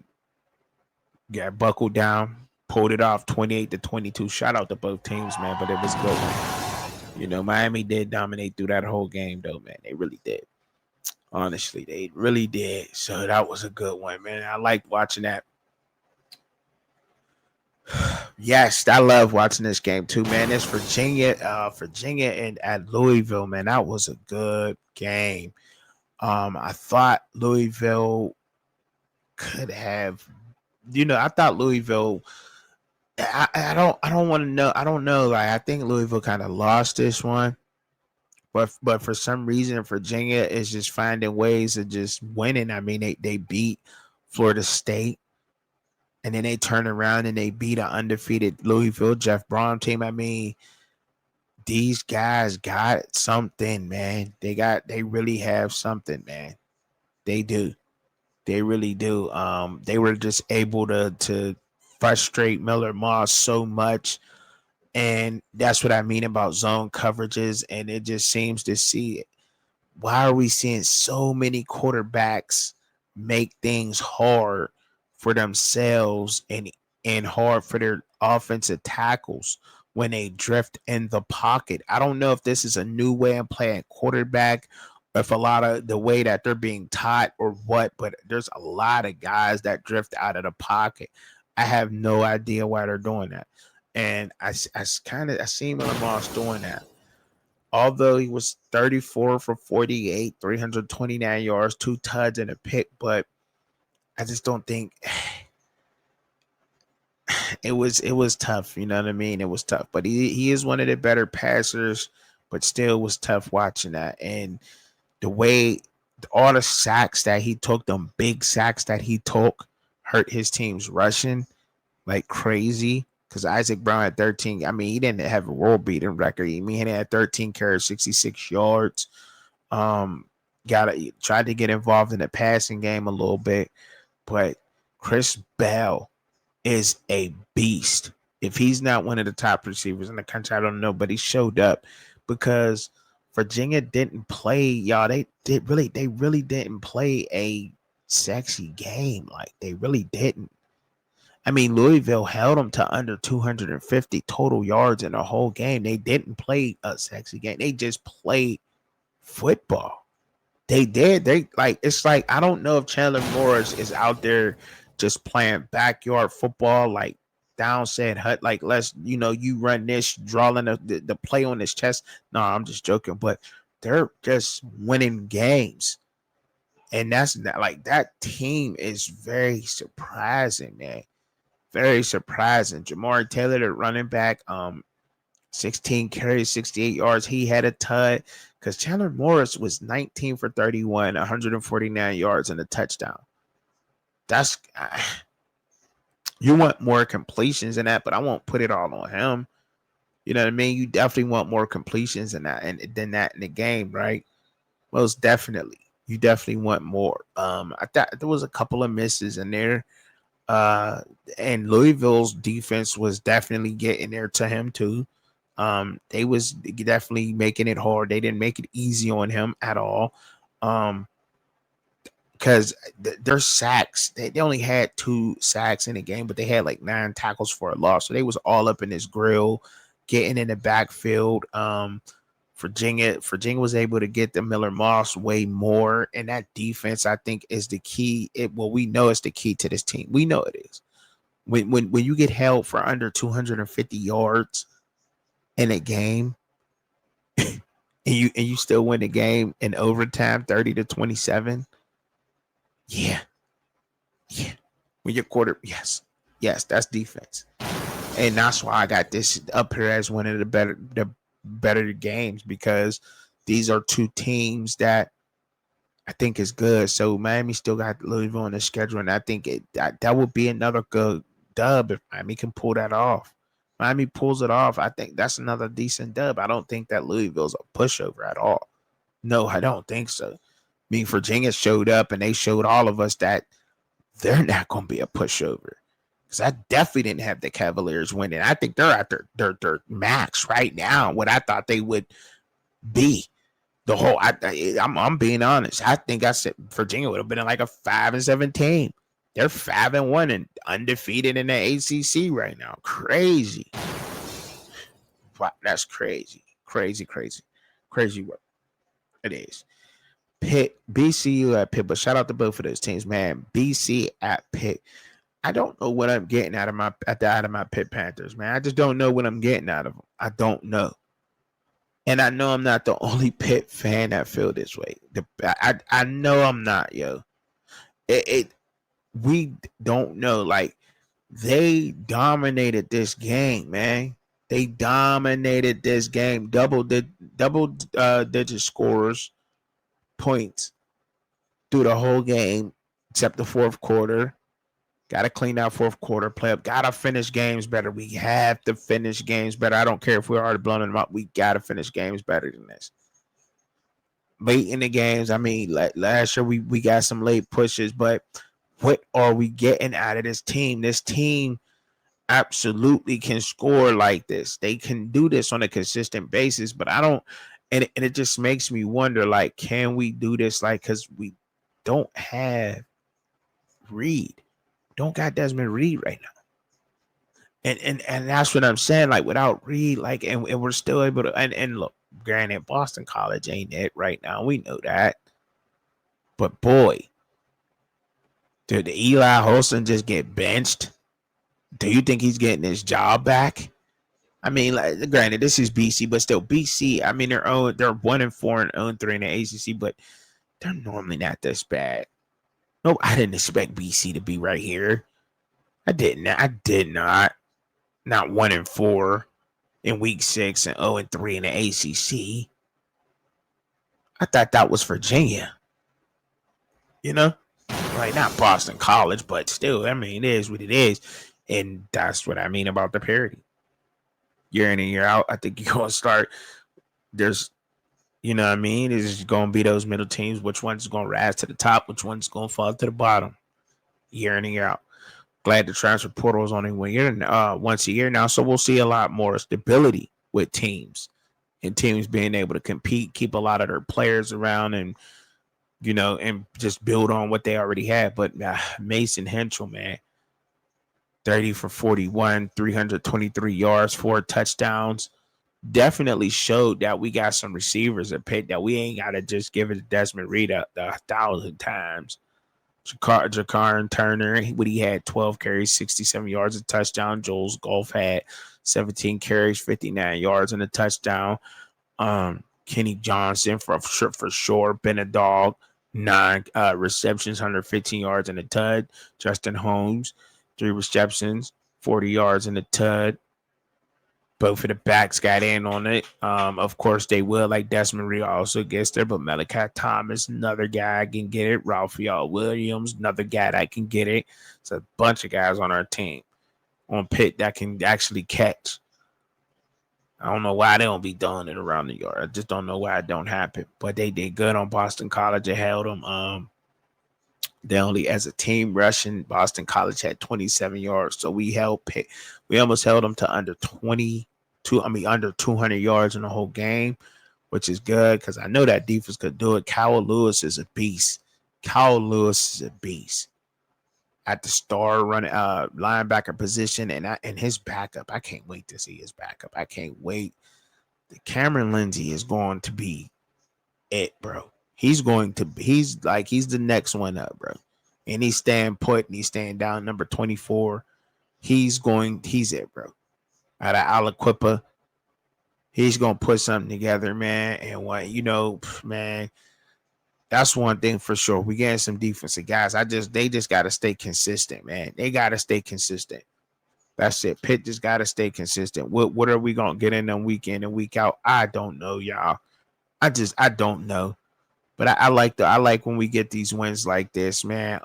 got buckled down, pulled it off 28-22. Shout out to both teams, man, but it was a good one. Miami did dominate through that whole game, though, man. They really did. Honestly, they really did. So that was a good one, man. I like watching that. Yes, I love watching this game too, man. It's Virginia and at Louisville, man. That was a good game. I thought Louisville could have, I thought Louisville. I don't want to know. I don't know. Like, I think Louisville kind of lost this one, but for some reason Virginia is just finding ways of just winning. I mean, they beat Florida State, and then they turn around and they beat an undefeated Louisville Jeff Brom team. I mean, these guys got something, man. They really have something, man. They do. They really do. They were just able to frustrate Miller Moss so much. And that's what I mean about zone coverages. And it just seems to see it. Why are we seeing so many quarterbacks make things hard for themselves and hard for their offensive tackles when they drift in the pocket? I don't know if this is a new way of playing quarterback, or if a lot of the way that they're being taught or what, but there's a lot of guys that drift out of the pocket. I have no idea why they're doing that. And I seen Miller Moss doing that. Although he was 34 for 48, 329 yards, 2 tuds and a pick, but I just don't think it was tough. You know what I mean? It was tough, but he is one of the better passers, but still was tough watching that. And the way all the sacks that he took, them big sacks that he took, hurt his team's rushing like crazy. Because Isaac Brown had 13. I mean, he didn't have a world beating record. I mean, he had 13 carries, 66 yards. Tried to get involved in the passing game a little bit, but Chris Bell is a beast. If he's not one of the top receivers in the country, I don't know, but he showed up because Virginia didn't play, y'all. They really didn't play a sexy game. Like, they really didn't. I mean, Louisville held them to under 250 total yards in the whole game. They didn't play a sexy game. They just played football. They did. It's like, I don't know if Chandler Morris is out there just playing backyard football, like Down said, Hut, like, you run this, drawing the play on his chest. No, I'm just joking, but they're just winning games. And that's not, like, that team is very surprising, man. Very surprising. Jamari Taylor, the running back, 16 carries, 68 yards. He had a tud because Chandler Morris was 19 for 31, 149 yards and a touchdown. That's you want more completions in that, but I won't put it all on him. You know what I mean? You definitely want more completions in that than that in the game, right? Most definitely. You definitely want more. I thought there was a couple of misses in there. And Louisville's defense was definitely getting there to him too. They was definitely making it hard. They didn't make it easy on him at all. Because their sacks, they only had 2 sacks in the game, but they had like 9 tackles for a loss. So they was all up in his grill, getting in the backfield. Virginia was able to get the Miller Moss way more, and that defense, I think, is the key. We know it's the key to this team. We know it is. When you get held for under 250 yards in a game, and you still win the game in overtime, 30-27. Yeah. When your yes, that's defense, and that's why I got this up here as one of the better games, because these are 2 teams that I think is good. So Miami still got Louisville on the schedule, and I think that would be another good dub if Miami can pull that off. Miami pulls it off. I think that's another decent dub. I don't think that Louisville's a pushover at all. No, I don't think so. I mean, Virginia showed up and they showed all of us that they're not going to be a pushover. Because I definitely didn't have the Cavaliers winning. I think they're at their max right now. What I thought they would be. The whole, I'm being honest. I think I said Virginia would have been like a 5-7 team. They're 5-1 and undefeated in the ACC right now. Crazy. Wow, that's crazy. Crazy work. It is. Pitt, BCU at Pitt, but shout out to both of those teams, man. BC at Pitt. I don't know what I'm getting out of my Pitt Panthers, man. I just don't know what I'm getting out of them. I don't know. And I know I'm not the only Pitt fan that feel this way. I know I'm not, yo. We don't know. Like, they dominated this game, man. They dominated this game. Double digit scorers, points through the whole game, except the fourth quarter. Got to clean out fourth quarter, play up. Got to finish games better. We have to finish games better. I don't care if we're already blowing them up. We got to finish games better than this. Late in the games, I mean, last year we got some late pushes, but what are we getting out of this team? This team absolutely can score like this. They can do this on a consistent basis, but I don't, and it just makes me wonder, like, can we do this? Like, because we don't have Reed. Don't got Desmond Reed right now. And that's what I'm saying. Like, without Reed, like, and we're still able to, and look, granted, Boston College ain't it right now. We know that. But boy, did Eli Holston just get benched? Do you think he's getting his job back? I mean, like, granted, this is BC, but still BC. I mean, they're 1-4 and 0-3 in the ACC, but they're normally not this bad. No, I didn't expect BC to be right here. I did not. Not 1-4 in week 6 and 0-3 in the ACC. I thought that was Virginia. You know, like, not Boston College, but still, I mean, it is what it is, and that's what I mean about the parity. Year in and year out, I think you're gonna start. There's, you know what I mean? It's gonna be those middle teams. Which one's gonna rise to the top? Which one's gonna fall to the bottom? Year in and year out. Glad the transfer portal is only once a year now, so we'll see a lot more stability with teams and teams being able to compete, keep a lot of their players around, and you know, and just build on what they already have. But Mason Henschel, man, 30 for 41, 323 yards, 4 touchdowns. Definitely showed that we got some receivers at Pitt, that we ain't got to just give it to Desmond Reed 1,000 times. Ja'Carn Turner, he had 12 carries, 67 yards, a touchdown. Jules Golf had 17 carries, 59 yards, and a touchdown. Kenny Johnson for sure, been a dog. 9 receptions, 115 yards, and a tud. Justin Holmes, 3 receptions, 40 yards, and a tud. Both of the backs got in on it. Of course, they will. Like, Desmond Reed also gets there, but Malachi Thomas, another guy can get it. Raphael Williams, another guy that can get it. It's a bunch of guys on our team on Pitt that can actually catch. I don't know why they don't be doing it around the yard. I just don't know why it don't happen. But they did good on Boston College. They held them. They only, as a team rushing, Boston College had 27 yards. So we held Pitt. We almost held them to under 200 yards in the whole game, which is good because I know that defense could do it. Kyle Lewis is a beast. At the star running linebacker position, and his backup. I can't wait to see his backup. I can't wait. The Cameron Lindsay is going to be it, bro. He's the next one up, bro. And he's staying put and he's staying down, number 24. He's it, bro. Out of Aliquippa, he's gonna put something together, man. And man, that's one thing for sure. We getting some defensive guys. They just gotta stay consistent, man. They gotta stay consistent. That's it. Pitt just gotta stay consistent. What are we gonna get in them week in and week out? I don't know, y'all. I don't know. But I like when we get these wins like this, man.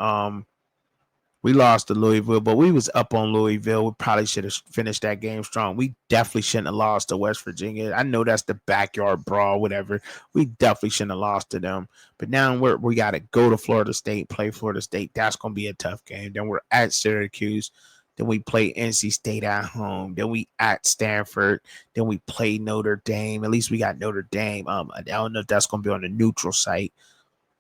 We lost to Louisville, but we was up on Louisville. We probably should have finished that game strong. We definitely shouldn't have lost to West Virginia. I know that's the backyard brawl, whatever. We definitely shouldn't have lost to them. But now we got to go to Florida State, play Florida State. That's going to be a tough game. Then we're at Syracuse. Then we play NC State at home. Then we at Stanford. Then we play Notre Dame. At least we got Notre Dame. I don't know if that's going to be on the neutral site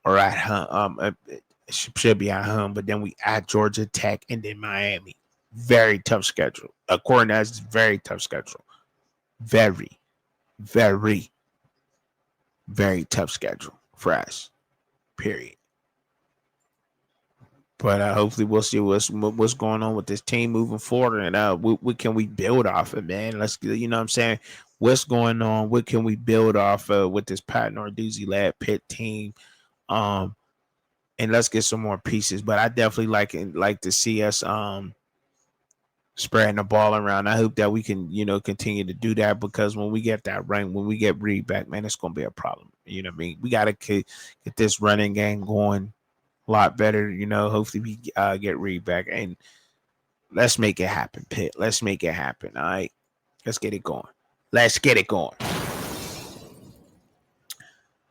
or at home. It should be at home. But then we at Georgia Tech and then Miami. Very tough schedule. According to us, it's very tough schedule. Very, very, very tough schedule for us. Period. But hopefully we'll see what's going on with this team moving forward, and what can we build off of, man? Let's, you know what I'm saying? What's going on? What can we build off of with this Pat Narduzzi led Pitt team? And let's get some more pieces. But I definitely like to see us spreading the ball around. I hope that we can, continue to do that, because when we get that rank, when we get Reed back, man, it's gonna be a problem. You know what I mean? We gotta get this running game going a lot better. Hopefully we get Reed back, and let's make it happen, Pitt. Let's make it happen. All right, let's get it going. Let's get it going.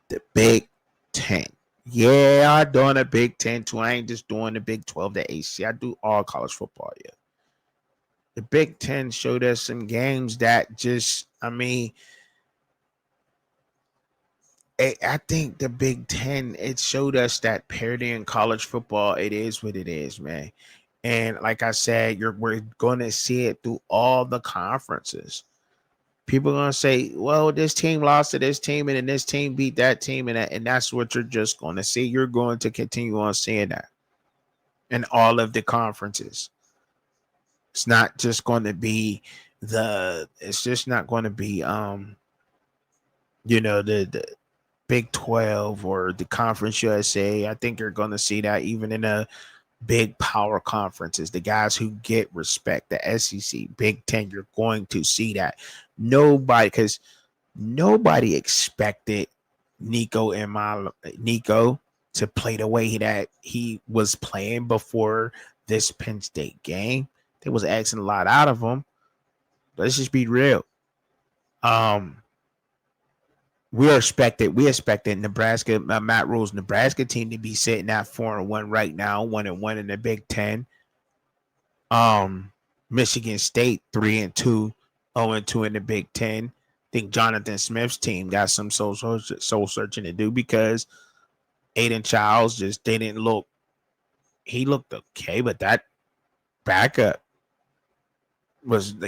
The Big Ten. Yeah, I'm doing the Big Ten too. I ain't just doing the Big 12, the AC. I do all college football. Yeah. The Big Ten showed us some games that just, I think the Big Ten, it showed us that parity in college football, it is what it is, man. And like I said, we're going to see it through all the conferences. People are going to say, well, this team lost to this team, and then this team beat that team, and that's what you're just going to see. You're going to continue on seeing that in all of the conferences. It's not just going to be the Big 12 or the Conference USA. I think you're going to see that even in the big power conferences, the guys who get respect, the SEC, Big 10, you're going to see that. Nobody expected Nico to play the way that he was playing before this Penn State game. They was asking a lot out of him. Let's just be real. We expected Nebraska, Matt Rule's Nebraska team to be sitting at 4-1 right now, 1-1 in the Big Ten. Michigan State 3-2, 0-2 in the Big Ten. I think Jonathan Smith's team got some soul searching to do, because Aiden Childs just didn't look. He looked okay, but that backup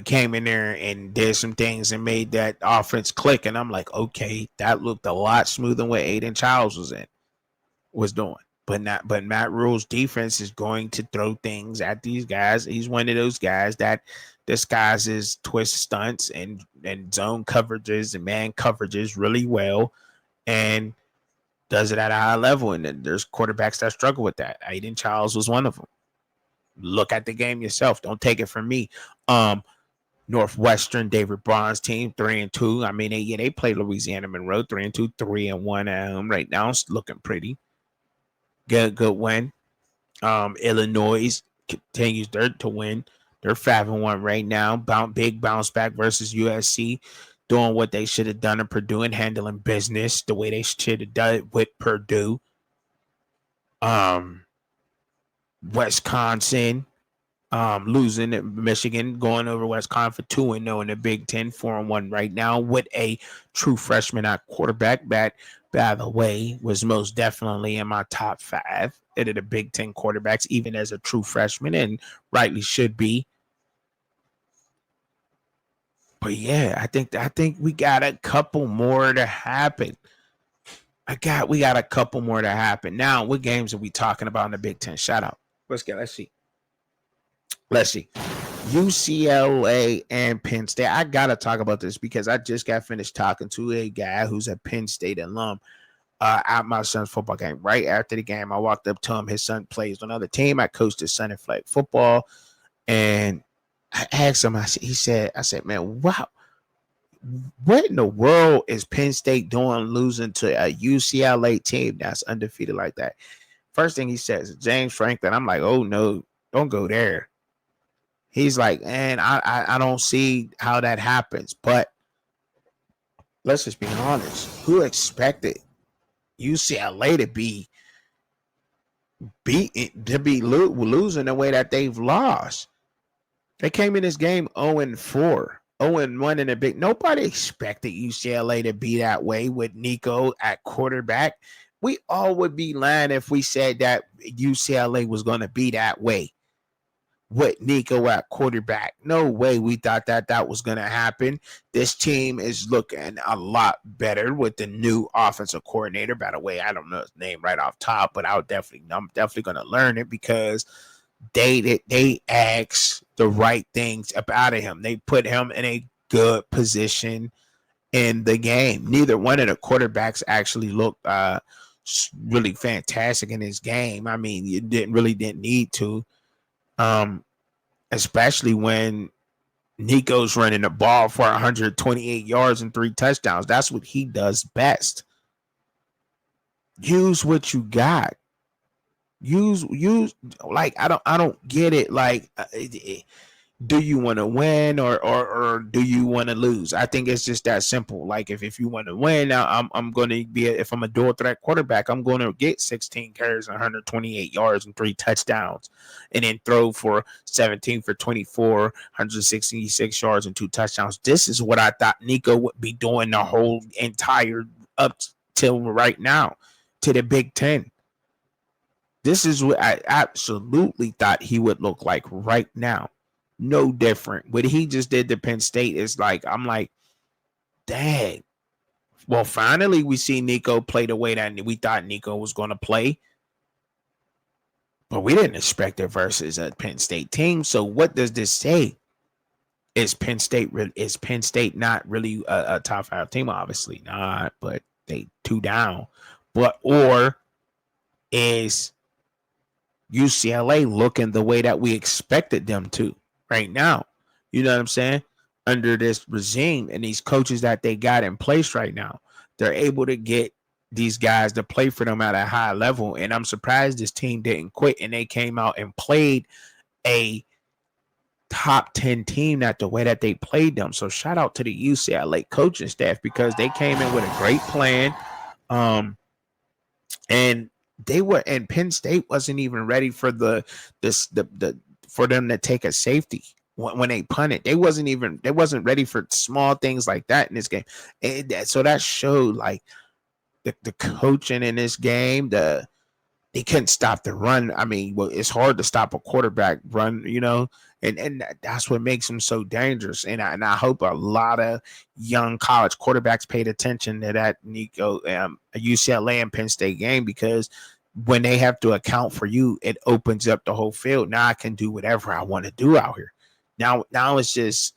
came in there and did some things and made that offense click, and I'm like, okay, that looked a lot smoother than what Aiden Childs was doing. But Matt Rule's defense is going to throw things at these guys. He's one of those guys that disguises twist stunts and zone coverages and man coverages really well, and does it at a high level. And then there's quarterbacks that struggle with that. Aiden Childs was one of them. Look at the game yourself. Don't take it from me. Northwestern, David Braun's team, 3-2. They played Louisiana Monroe, 3-2, 3-1 at home right now. It's looking pretty good win. Illinois continues to win. They're 5-1 right now. Big bounce back versus USC, doing what they should have done in Purdue and handling business the way they should have done it with Purdue. Wisconsin losing at Michigan, going over Wisconsin for 2-0 in the Big Ten, 4-1 right now, with a true freshman at quarterback. That, by the way, was most definitely in my top 5 out of the Big Ten quarterbacks, even as a true freshman, and rightly should be. But yeah, I think we got a couple more to happen. We got a couple more to happen. Now, what games are we talking about in the Big Ten? Shout out. Let's see. UCLA and Penn State. I got to talk about this because I just got finished talking to a guy who's a Penn State alum at my son's football game. Right after the game, I walked up to him. His son plays on another team. I coached his son in flag football. And I asked him, I said, man, wow, what in the world is Penn State doing losing to a UCLA team that's undefeated like that? First thing he says, James Franklin. I'm like, oh, no. Don't go there. He's like, and I don't see how that happens. But let's just be honest. Who expected UCLA to be losing the way that they've lost? They came in this game 0-4, 0-1 in the big. Nobody expected UCLA to be that way with Nico at quarterback. We all would be lying if we said that UCLA was going to be that way with Nico at quarterback. No way we thought that was going to happen. This team is looking a lot better with the new offensive coordinator. By the way, I don't know his name right off top, but I'm definitely going to learn it because they asked the right things about him. They put him in a good position in the game. Neither one of the quarterbacks actually looked really fantastic in his game. I mean, you didn't need to. Especially when Nico's running the ball for 128 yards and 3 touchdowns. That's what he does best. Use what you got. Use like I don't get it. Like do you want to win or do you want to lose? I think it's just that simple. Like if you want to win, now I'm going to be if I'm a dual threat quarterback, I'm going to get 16 carries, 128 yards and 3 touchdowns, and then throw for 17 for 24, 166 yards and 2 touchdowns. This is what I thought Nico would be doing the whole entire up till right now to the Big Ten. This is what I absolutely thought he would look like right now. No different. What he just did to Penn State is like, I'm like, dang. Well, finally we see Nico play the way that we thought Nico was going to play. But we didn't expect it versus a Penn State team. So what does this say? Is Penn State not really a top 5 team? Obviously not, but they 2 down. Or is UCLA looking the way that we expected them to right now? You know what I'm saying? Under this regime and these coaches that they got in place right now, they're able to get these guys to play for them at a high level. And I'm surprised this team didn't quit and they came out and played a top 10 team that the way that they played them. So shout out to the UCLA coaching staff because they came in with a great plan. And Penn State wasn't even ready for for them to take a safety when they punted. They wasn't ready for small things like that in this game. So that showed like the coaching in this game. They couldn't stop the run. I mean, well, it's hard to stop a quarterback run, you know, and that's what makes him so dangerous. And I hope a lot of young college quarterbacks paid attention to that Nico UCLA and Penn State game, because when they have to account for you, it opens up the whole field. Now I can do whatever I want to do out here. Now it's just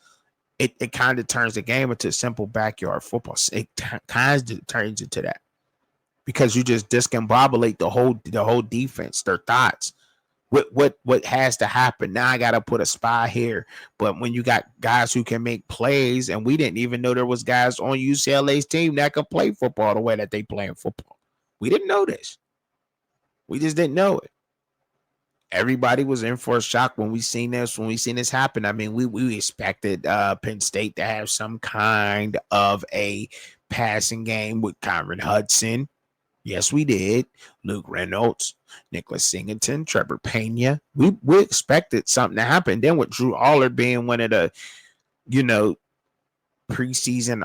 it kind of turns the game into simple backyard football. It kind of turns into that, because you just discombobulate the whole defense, their thoughts. What has to happen? Now I got to put a spy here. But when you got guys who can make plays, and we didn't even know there was guys on UCLA's team that could play football the way that they play in football. We didn't know this. We just didn't know it. Everybody was in for a shock when we seen this happen. I mean, we expected Penn State to have some kind of a passing game with Kyron Hudson. Yes, we did. Luke Reynolds, Nicholas Singleton, Trevor Pena. We expected something to happen. Then with Drew Aller being one of the, preseason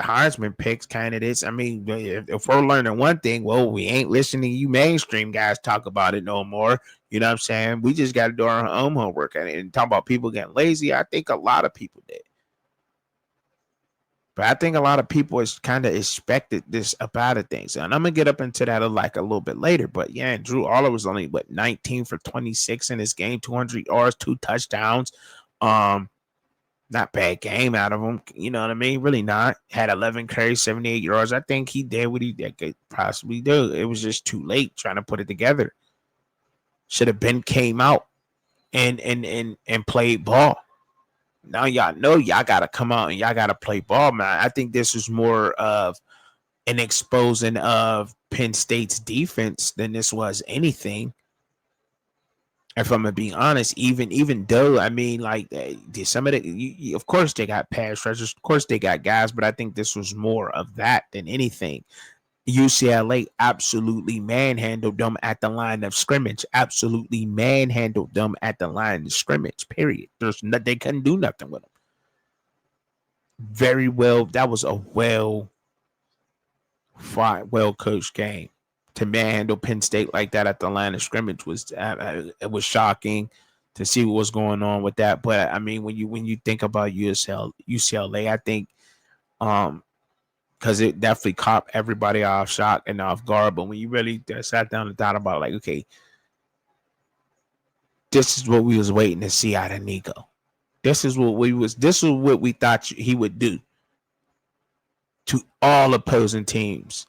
Heisman picks candidates. I mean, if we're learning one thing, well, we ain't listening to you mainstream guys talk about it no more. You know what I'm saying? We just got to do our own homework. And talk about people getting lazy, I think a lot of people did. But I think a lot of people is kind of expected this about of things. And I'm going to get up into that like a little bit later. But yeah, Drew Aller was only 19 for 26 in this game, 200 yards, 2 touchdowns. Not bad game out of him. You know what I mean? Really not. Had 11 carries, 78 yards. I think he did what he could possibly do. It was just too late trying to put it together. Should have been came out and played ball. Now y'all know y'all got to come out and y'all got to play ball, man. I think this is more of an exposing of Penn State's defense than this was anything. if I'm gonna be honest, even though I mean, like some of the, of course they got pass rushers, of course they got guys, but I think this was more of that than anything. UCLA absolutely manhandled them at the line of scrimmage. Absolutely manhandled them at the line of scrimmage. Period. They couldn't do nothing with them. Very well. That was a well fought, well coached game. To manhandle Penn State like that at the line of scrimmage was it was shocking to see what was going on with that. But I mean, when you think about UCLA, I think because it definitely caught everybody off shock and off guard. But when you really sat down and thought about, like, okay, this is what we was waiting to see out of Nico. This is what we thought he would do to all opposing teams.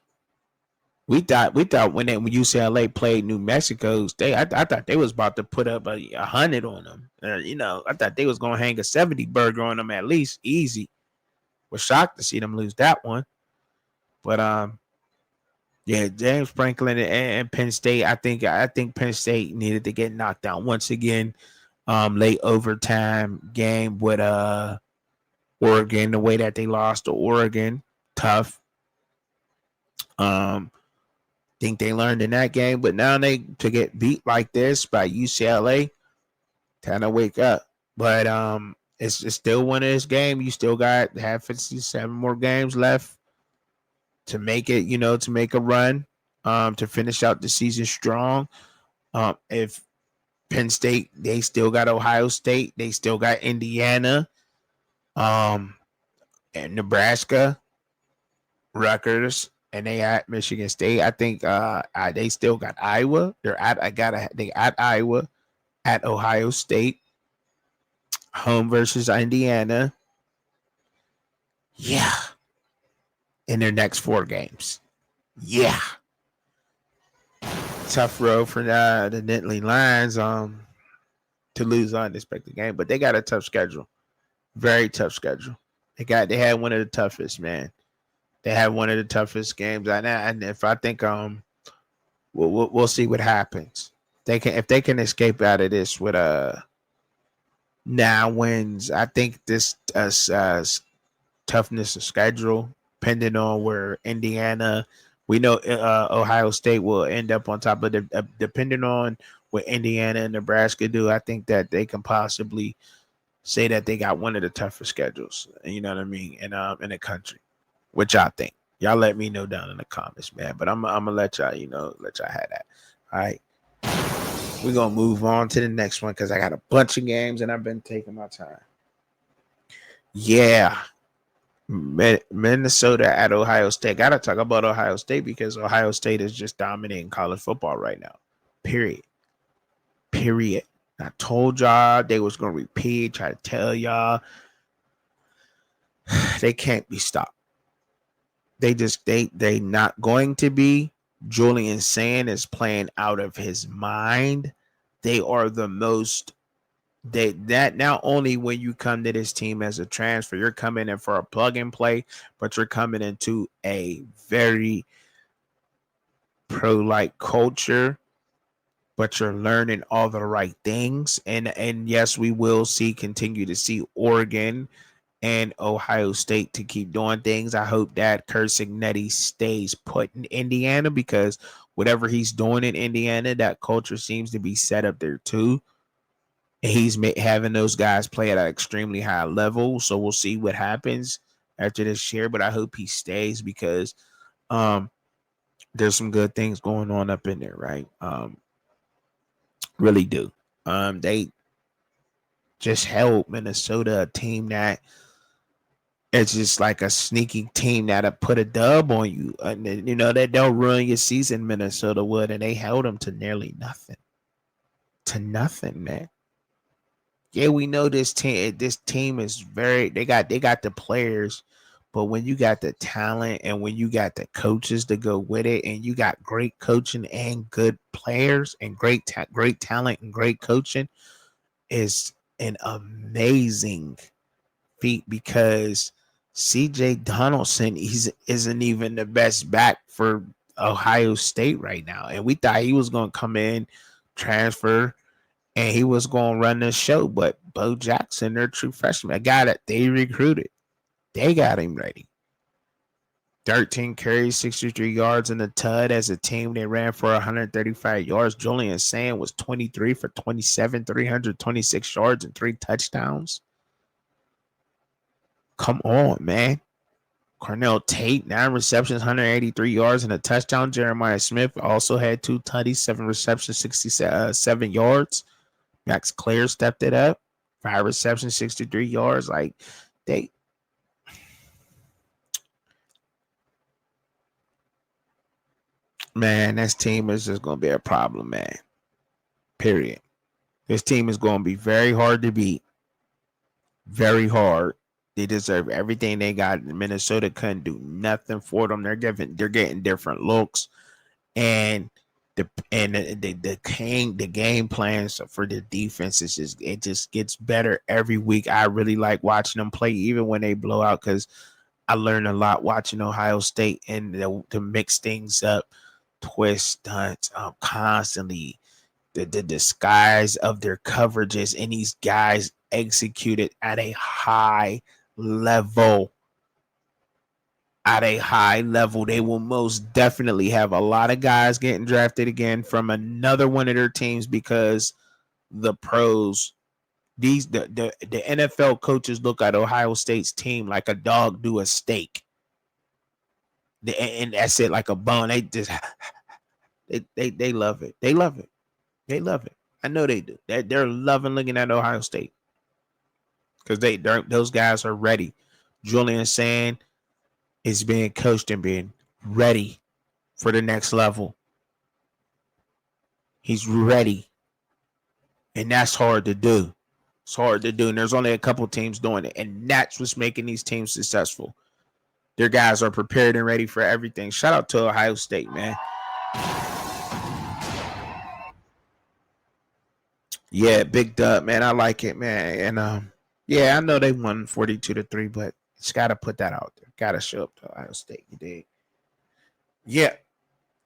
We thought when UCLA played New Mexico State, I thought they was about to put up 100 on them. I thought they was gonna hang a 70 burger on them at least, easy. Was shocked to see them lose that one, but yeah, James Franklin and Penn State. I think Penn State needed to get knocked out once again. Late overtime game with Oregon, the way that they lost to Oregon, tough. Think they learned in that game, but now to get beat like this by UCLA, kind of wake up. But it's still one of this game. You still got 57 more games left to make it, to make a run, to finish out the season strong. If Penn State, they still got Ohio State, they still got Indiana, and Nebraska, Rutgers, and they at Michigan State. I think they still got Iowa. They at Iowa, at Ohio State, home versus Indiana. Yeah. In their next 4 games. Yeah. Tough road for the Nittany Lions to lose unexpected game, but they got a tough schedule. Very tough schedule. They had one of the toughest, man. They had one of the toughest games, and if I think we'll see what happens. If they can escape out of this with 9 wins, I think this toughness of schedule, depending on where Indiana, we know Ohio State will end up on top of the, depending on what Indiana and Nebraska do, I think that they can possibly say that they got one of the toughest schedules, you know what I mean, in the country. Which I think. Y'all let me know down in the comments, man. But I'm gonna let y'all, let y'all have that. All right. We're gonna move on to the next one because I got a bunch of games and I've been taking my time. Yeah. Minnesota at Ohio State. Gotta talk about Ohio State because Ohio State is just dominating college football right now. Period. I told y'all they was gonna repeat, try to tell y'all. They can't be stopped. They not going to be. Julian Sand is playing out of his mind. They are the most that not only when you come to this team as a transfer, you're coming in for a plug and play, but you're coming into a very pro-like culture, but you're learning all the right things. And yes, we will continue to see Oregon and Ohio State to keep doing things. I hope that Curt Cignetti stays put in Indiana because whatever he's doing in Indiana, that culture seems to be set up there too. He's having those guys play at an extremely high level. So we'll see what happens after this year. But I hope he stays because there's some good things going on up in there, right? Really do. They just held Minnesota, a team that it's just like a sneaky team that'll put a dub on you. And that they'll ruin your season, Minnesota would, and they held them to nearly nothing. To nothing, man. Yeah, we know this team is they got the players, but when you got the talent and when you got the coaches to go with it, and you got great coaching and good players and great talent and great coaching, is an amazing feat because CJ Donaldson isn't even the best back for Ohio State right now. And we thought he was going to come in, transfer, and he was going to run this show. But Bo Jackson, their true freshman, a guy that they recruited, they got him ready. 13 carries, 63 yards in the TUD. As a team, they ran for 135 yards. Julian Sand was 23 for 27, 326 yards and 3 touchdowns. Come on, man. Cornell Tate, 9 receptions, 183 yards and a touchdown. Jeremiah Smith also had 2 tutties, 7 receptions, 67 yards. Max Clare stepped it up, 5 receptions, 63 yards. Like, they, man, this team is just going to be a problem, man. Period. This team is going to be very hard to beat. Very hard. They deserve everything they got. Minnesota couldn't do nothing for them. They're getting different looks, and the game plans for the defense is just gets better every week. I really like watching them play, even when they blow out, because I learned a lot watching Ohio State and to mix things up, twist stunts, constantly the disguise of their coverages, and these guys executed at a high level. At a high level, they will most definitely have a lot of guys getting drafted again from another one of their teams, because the pros, the NFL coaches look at Ohio State's team like a dog do a steak. And that's it, like a bone. They just they love it. They love it. They love it. I know they do. They're loving looking at Ohio State, because those guys are ready. Julian Sand is being coached and being ready for the next level. He's ready, and that's hard to do. It's hard to do, and there's only a couple teams doing it, and that's what's making these teams successful. Their guys are prepared and ready for everything. Shout out to Ohio State, man. Yeah, big dub, man. I like it, man. And yeah, I know they won 42-3, but it's got to put that out there. Got to show up to Ohio State. You dig?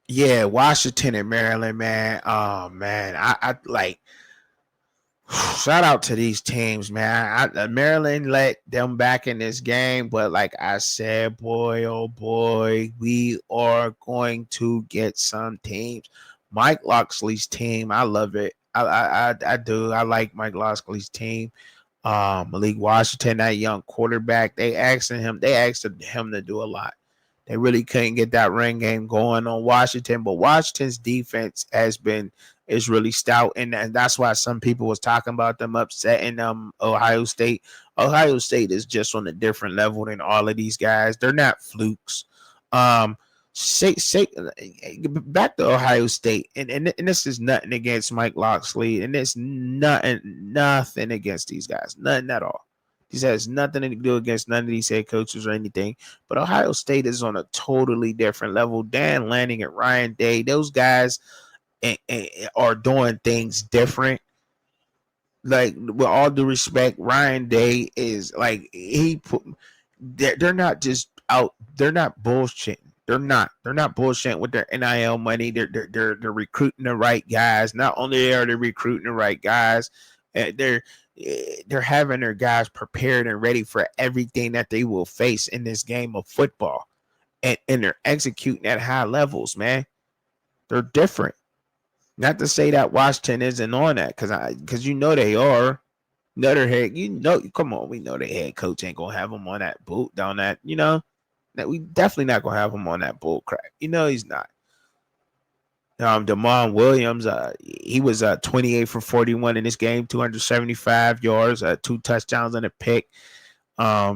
Yeah, Washington and Maryland, man. Oh man, I like. Shout out to these teams, man. Maryland let them back in this game, but like I said, boy, oh boy, we are going to get some teams. Mike Locksley's team, I love it. I do. I like Mike Locksley's team. Malik Washington, that young quarterback, they asked him to do a lot. They really couldn't get that run game going on Washington, but Washington's defense is really stout, and that's why some people was talking about them upsetting Ohio State. Ohio State is just on a different level than all of these guys. They're not flukes. Back to Ohio State, and this is nothing against Mike Locksley, and it's nothing against these guys, nothing at all. This has nothing to do against none of these head coaches or anything. But Ohio State is on a totally different level. Dan Lanning and Ryan Day, those guys are doing things different. Like, with all due respect, Ryan Day is like, they're not just out. They're not bullshitting. They're not bullshitting with their NIL money. They're recruiting the right guys. Not only are they recruiting the right guys, they're having their guys prepared and ready for everything that they will face in this game of football, and they're executing at high levels, man. They're different. Not to say that Washington isn't on that, because you know they are. Their head, come on, we know the head coach ain't gonna have them on that boot down that, that we definitely not gonna have him on that bull crap. He's not. Damon Williams, he was 28 for 41 in this game, 275 yards, 2 touchdowns and a pick. I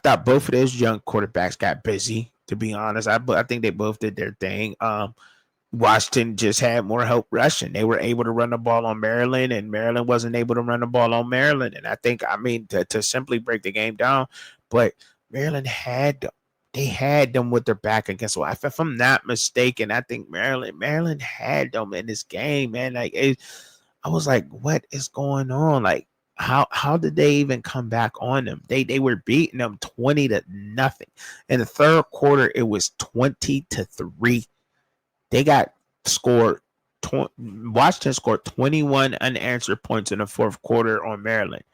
thought both of those young quarterbacks got busy, to be honest. I think they both did their thing. Washington just had more help rushing. They were able to run the ball on Maryland, and Maryland wasn't able to run the ball on Maryland. And I think, to simply break the game down, but Maryland had them. They had them with their back against. Well, if I'm not mistaken, I think Maryland had them in this game, man. Like, I was like, what is going on? Like, how did they even come back on them? They were beating them 20-0. In the third quarter, it was 20-3. They got scored Washington scored 21 unanswered points in the fourth quarter on Maryland.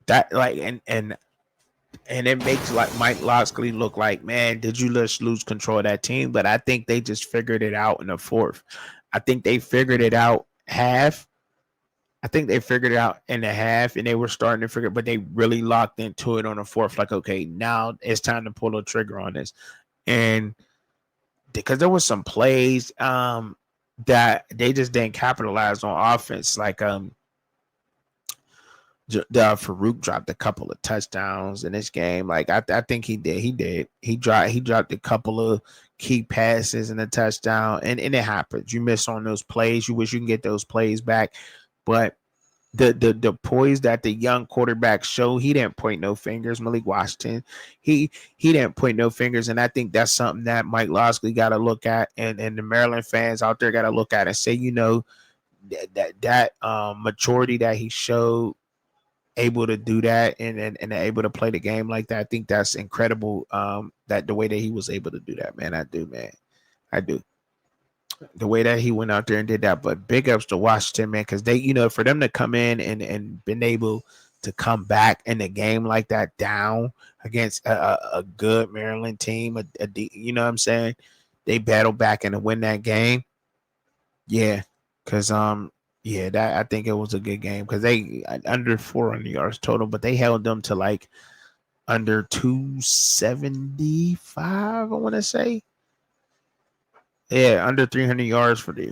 That like and it makes like Mike Locksley look like, man, did you just lose control of that team? But I think they just figured it out in the fourth. I think they figured it out half. I think they figured it out in the half, and they were starting to figure, but they really locked into it on the fourth. Like, okay, now it's time to pull the trigger on this, and because there was some plays that they just didn't capitalize on offense, like Farouk dropped a couple of touchdowns in this game. Like I think he did. He dropped a couple of key passes and a touchdown, and it happens. You miss on those plays. You wish you can get those plays back, but the poise that the young quarterback showed, he didn't point no fingers. Malik Washington, he didn't point no fingers, and I think that's something that Mike Locksley got to look at, and the Maryland fans out there got to look at and say, that maturity that he showed, able to do that and able to play the game like that. I think that's incredible. That the way that he was able to do that, man. I do, man. I do. The way that he went out there and did that. But big ups to Washington, man, because they, for them to come in and been able to come back in the game like that down against a good Maryland team, you know what I'm saying? They battled back and to win that game. Yeah, because yeah, that I think it was a good game because they under 400 yards total, but they held them to like under 275. I want to say, yeah, under 300 yards for the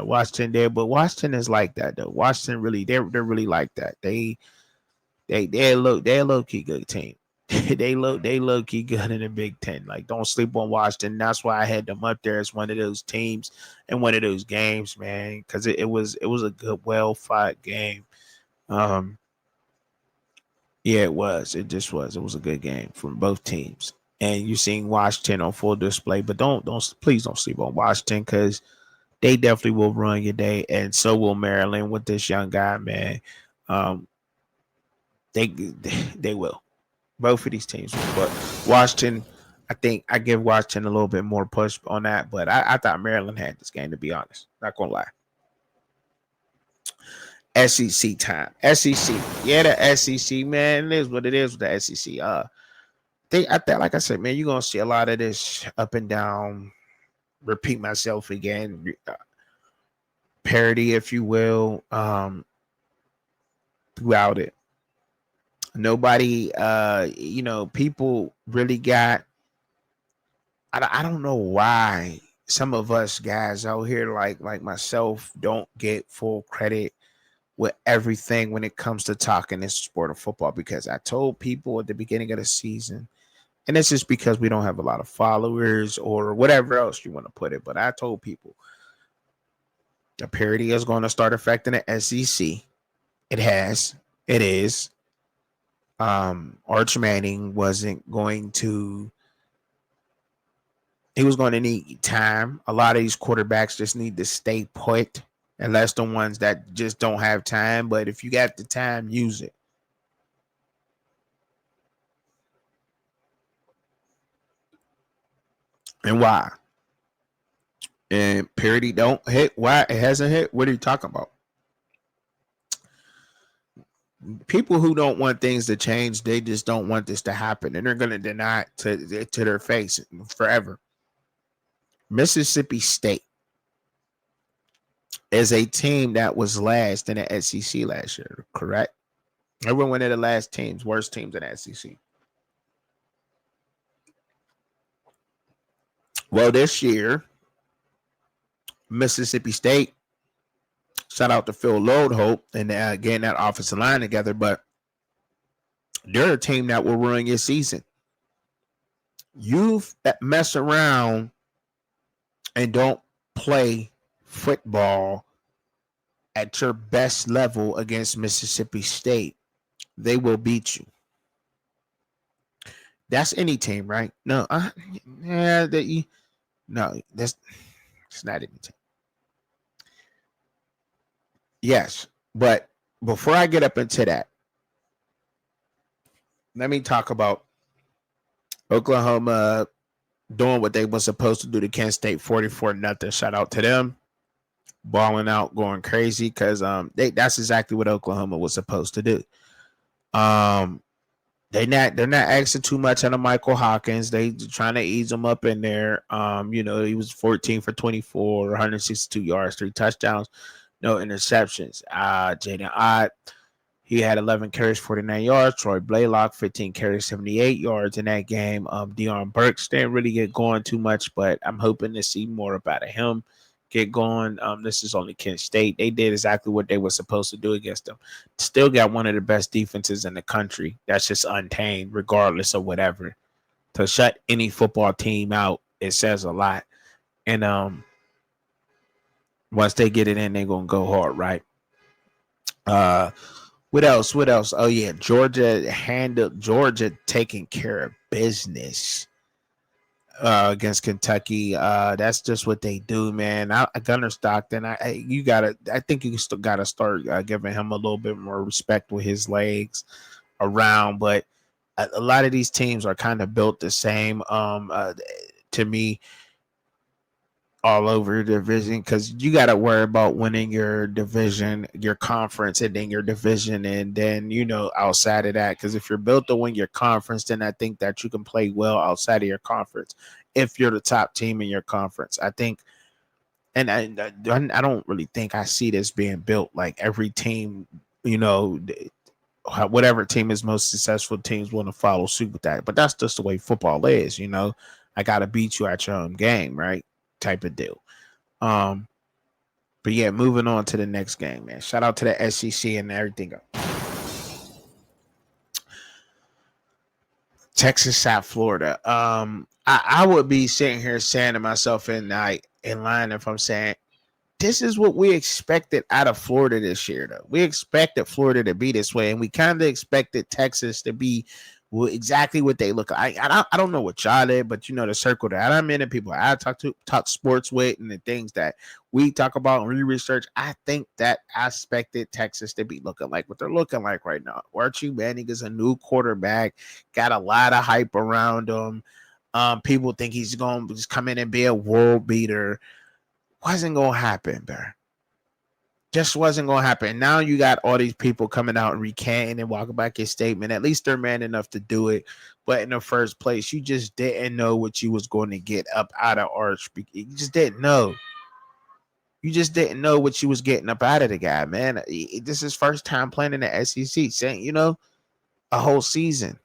Washington there. But Washington is like that though. Washington really they're really like that. They're low key good team. they low key good in the Big Ten. Like, don't sleep on Washington. That's why I had them up there as one of those teams in one of those games, man. Because it was a good, well fought game. Yeah, it was. It just was. It was a good game from both teams. And you seeing Washington on full display, but please don't sleep on Washington because they definitely will ruin your day, and so will Maryland with this young guy, man. They will. Both of these teams, but Washington, I think I give Washington a little bit more push on that. But I thought Maryland had this game, to be honest. Not gonna lie. SEC time. SEC. Yeah, the SEC, man. It is what it is with the SEC. I think like I said, man, you're gonna see a lot of this up and down. Repeat myself again. Parody, if you will, throughout it. Nobody, people really got. I don't know why some of us guys out here, like myself, don't get full credit with everything when it comes to talking this sport of football. Because I told people at the beginning of the season, and it's just because we don't have a lot of followers or whatever else you want to put it. But I told people the parity is going to start affecting the SEC. It has. It is. Arch Manning wasn't going to. He was going to need time. A lot of these quarterbacks just need to stay put, unless the ones that just don't have time. But if you got the time, use it. And why? And parity don't hit. Why it hasn't hit? What are you talking about? People who don't want things to change, they just don't want this to happen, and they're going to deny it to their face forever. Mississippi State is a team that was last in the SEC last year, correct? They were one of the last teams, worst teams in the SEC. Well, this year, Mississippi State, shout out to Phil Lodehope and getting that offensive line together, but they're a team that will ruin your season. You mess around and don't play football at your best level against Mississippi State, they will beat you. That's any team, right? No, no, that's not any team. Yes, but before I get up into that, let me talk about Oklahoma doing what they were supposed to do to Kent State 44-0. Shout out to them. Balling out, going crazy because that's exactly what Oklahoma was supposed to do. Um they're not asking too much out of Michael Hawkins. They trying to ease him up in there. He was 14 for 24, 162 yards, 3 touchdowns, no interceptions. Jaden Ott, he had 11 carries, 49 yards. Troy Blaylock, 15 carries, 78 yards in that game. Deion Burks didn't really get going too much, but I'm hoping to see more about him get going. This is only Kent State. They did exactly what they were supposed to do against them. Still got one of the best defenses in the country. That's just untamed, regardless of whatever. To shut any football team out, it says a lot. And once they get it in, they're gonna go hard, right? Uh What else? What else? Oh yeah, Georgia taking care of business against Kentucky. That's just what they do, man. Gunner Stockton, I think you still gotta start giving him a little bit more respect with his legs around. But a lot of these teams are kind of built the same. To me, all over your division because you got to worry about winning your division, your conference, and then your division, and then outside of that. Because if you're built to win your conference, then I think that you can play well outside of your conference. If you're the top team in your conference, I think, and I don't really think I see this being built like every team, whatever team is most successful teams want to follow suit with that. But that's just the way football is. I got to beat you at your own game, right? Type of deal. Um, but yeah, moving on to the next game, man. Shout out to the SEC and everything. Texas at Florida. I would be sitting here saying to myself in line if I'm saying this is what we expected out of Florida this year, though. We expected Florida to be this way, and we kind of expected Texas to be exactly what they look like. I don't know what y'all did, but the circle that I'm in and people I talk sports with and the things that we talk about and we research, I think that I expected Texas to be looking like what they're looking like right now. Archie Manning is a new quarterback, got a lot of hype around him. People think he's going to just come in and be a world beater. Wasn't going to happen, bro. Just wasn't going to happen. Now you got all these people coming out and recanting and walking back his statement. At least they're man enough to do it. But in the first place, you just didn't know what you was going to get up out of Arch. You just didn't know. You just didn't know what you was getting up out of the guy, man. This is his first time playing in the SEC. Saying, a whole season.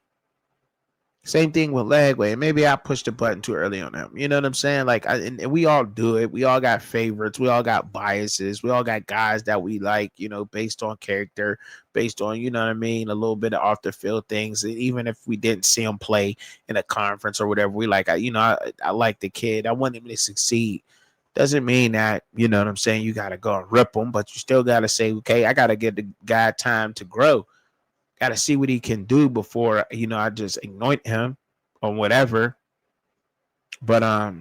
Same thing with Lagway. Maybe I pushed the button too early on him. You know what I'm saying? Like, and we all do it. We all got favorites. We all got biases. We all got guys that we like, based on character, based on, you know what I mean, a little bit of off the field things. Even if we didn't see him play in a conference or whatever, we like, I like the kid. I want him to succeed. Doesn't mean that, you know what I'm saying, you got to go and rip him, but you still got to say, okay, I got to give the guy time to grow. Got to see what he can do before I just anoint him or whatever. But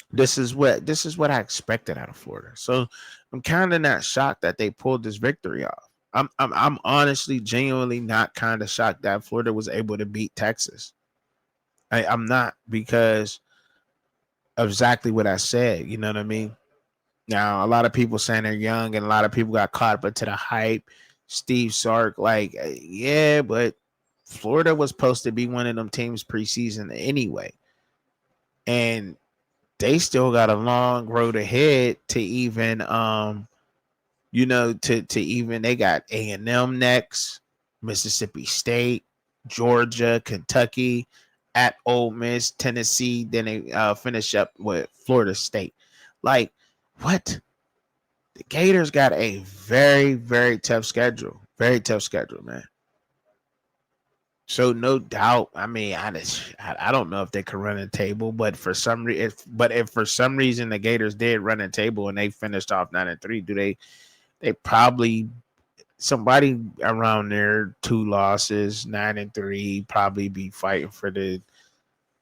this is what I expected out of Florida. So I'm kind of not shocked that they pulled this victory off. I'm honestly genuinely not kind of shocked that Florida was able to beat Texas. I'm not, because of exactly what I said. You know what I mean? Now, a lot of people saying they're young, and a lot of people got caught up into the hype. Steve Sark, like, yeah, but Florida was supposed to be one of them teams preseason anyway. And they still got a long road ahead to even, to even, they got A&M next, Mississippi State, Georgia, Kentucky, at Ole Miss, Tennessee. Then they finish up with Florida State. Like, what? The Gators got a very, very tough schedule. Very tough schedule, man. So no doubt. I mean, I don't know if they could run a table, but if for some reason the Gators did run a table and they finished off 9-3, do they probably, somebody around there 2 losses, 9-3, probably be fighting for the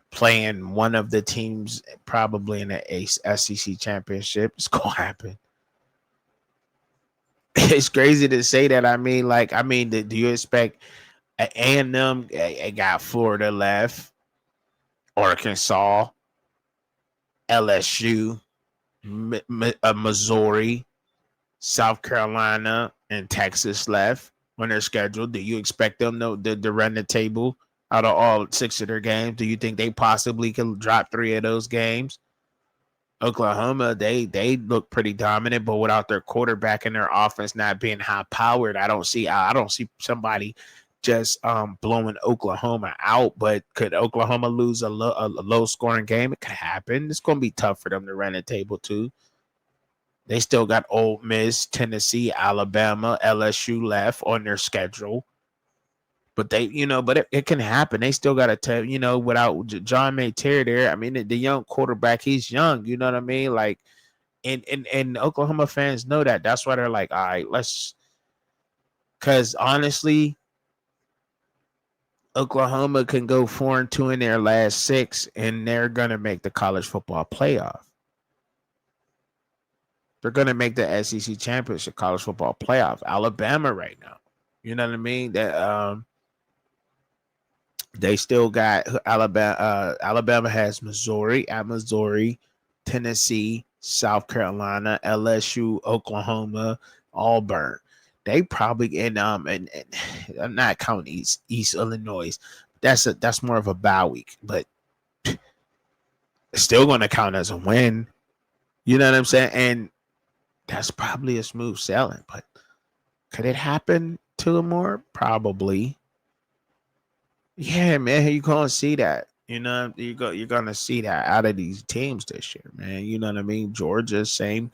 playing one of the teams probably in the SEC championship. It's gonna happen. It's crazy to say that. Do you expect A&M got Florida left? Arkansas, LSU, Missouri, South Carolina, and Texas left on their schedule. Do you expect them to run the table out of all 6 of their games? Do you think they possibly can drop 3 of those games? Oklahoma, they look pretty dominant, but without their quarterback and their offense not being high powered, I don't see somebody just blowing Oklahoma out. But could Oklahoma lose a low scoring game? It could happen. It's going to be tough for them to run the table too. They still got Ole Miss, Tennessee, Alabama, LSU left on their schedule. But it can happen. They still got to tell, without John Mayterre there. I mean, the young quarterback, he's young. You know what I mean? Like, and Oklahoma fans know that. That's why they're like, all right, because honestly, Oklahoma can go 4-2 in their last 6, and they're gonna make the college football playoff. They're gonna make the SEC championship college football playoff. Alabama right now, you know what I mean? That they still got Alabama. Alabama has Missouri at Missouri, Tennessee, South Carolina, LSU, Oklahoma, Auburn. They probably and I'm not counting East Illinois. That's more of a bye week, but it's still going to count as a win. You know what I'm saying? And that's probably a smooth sailing. But could it happen to more? Probably. Yeah, man, you're gonna see that. You're gonna see that out of these teams this year, man. You know what I mean? Georgia, same.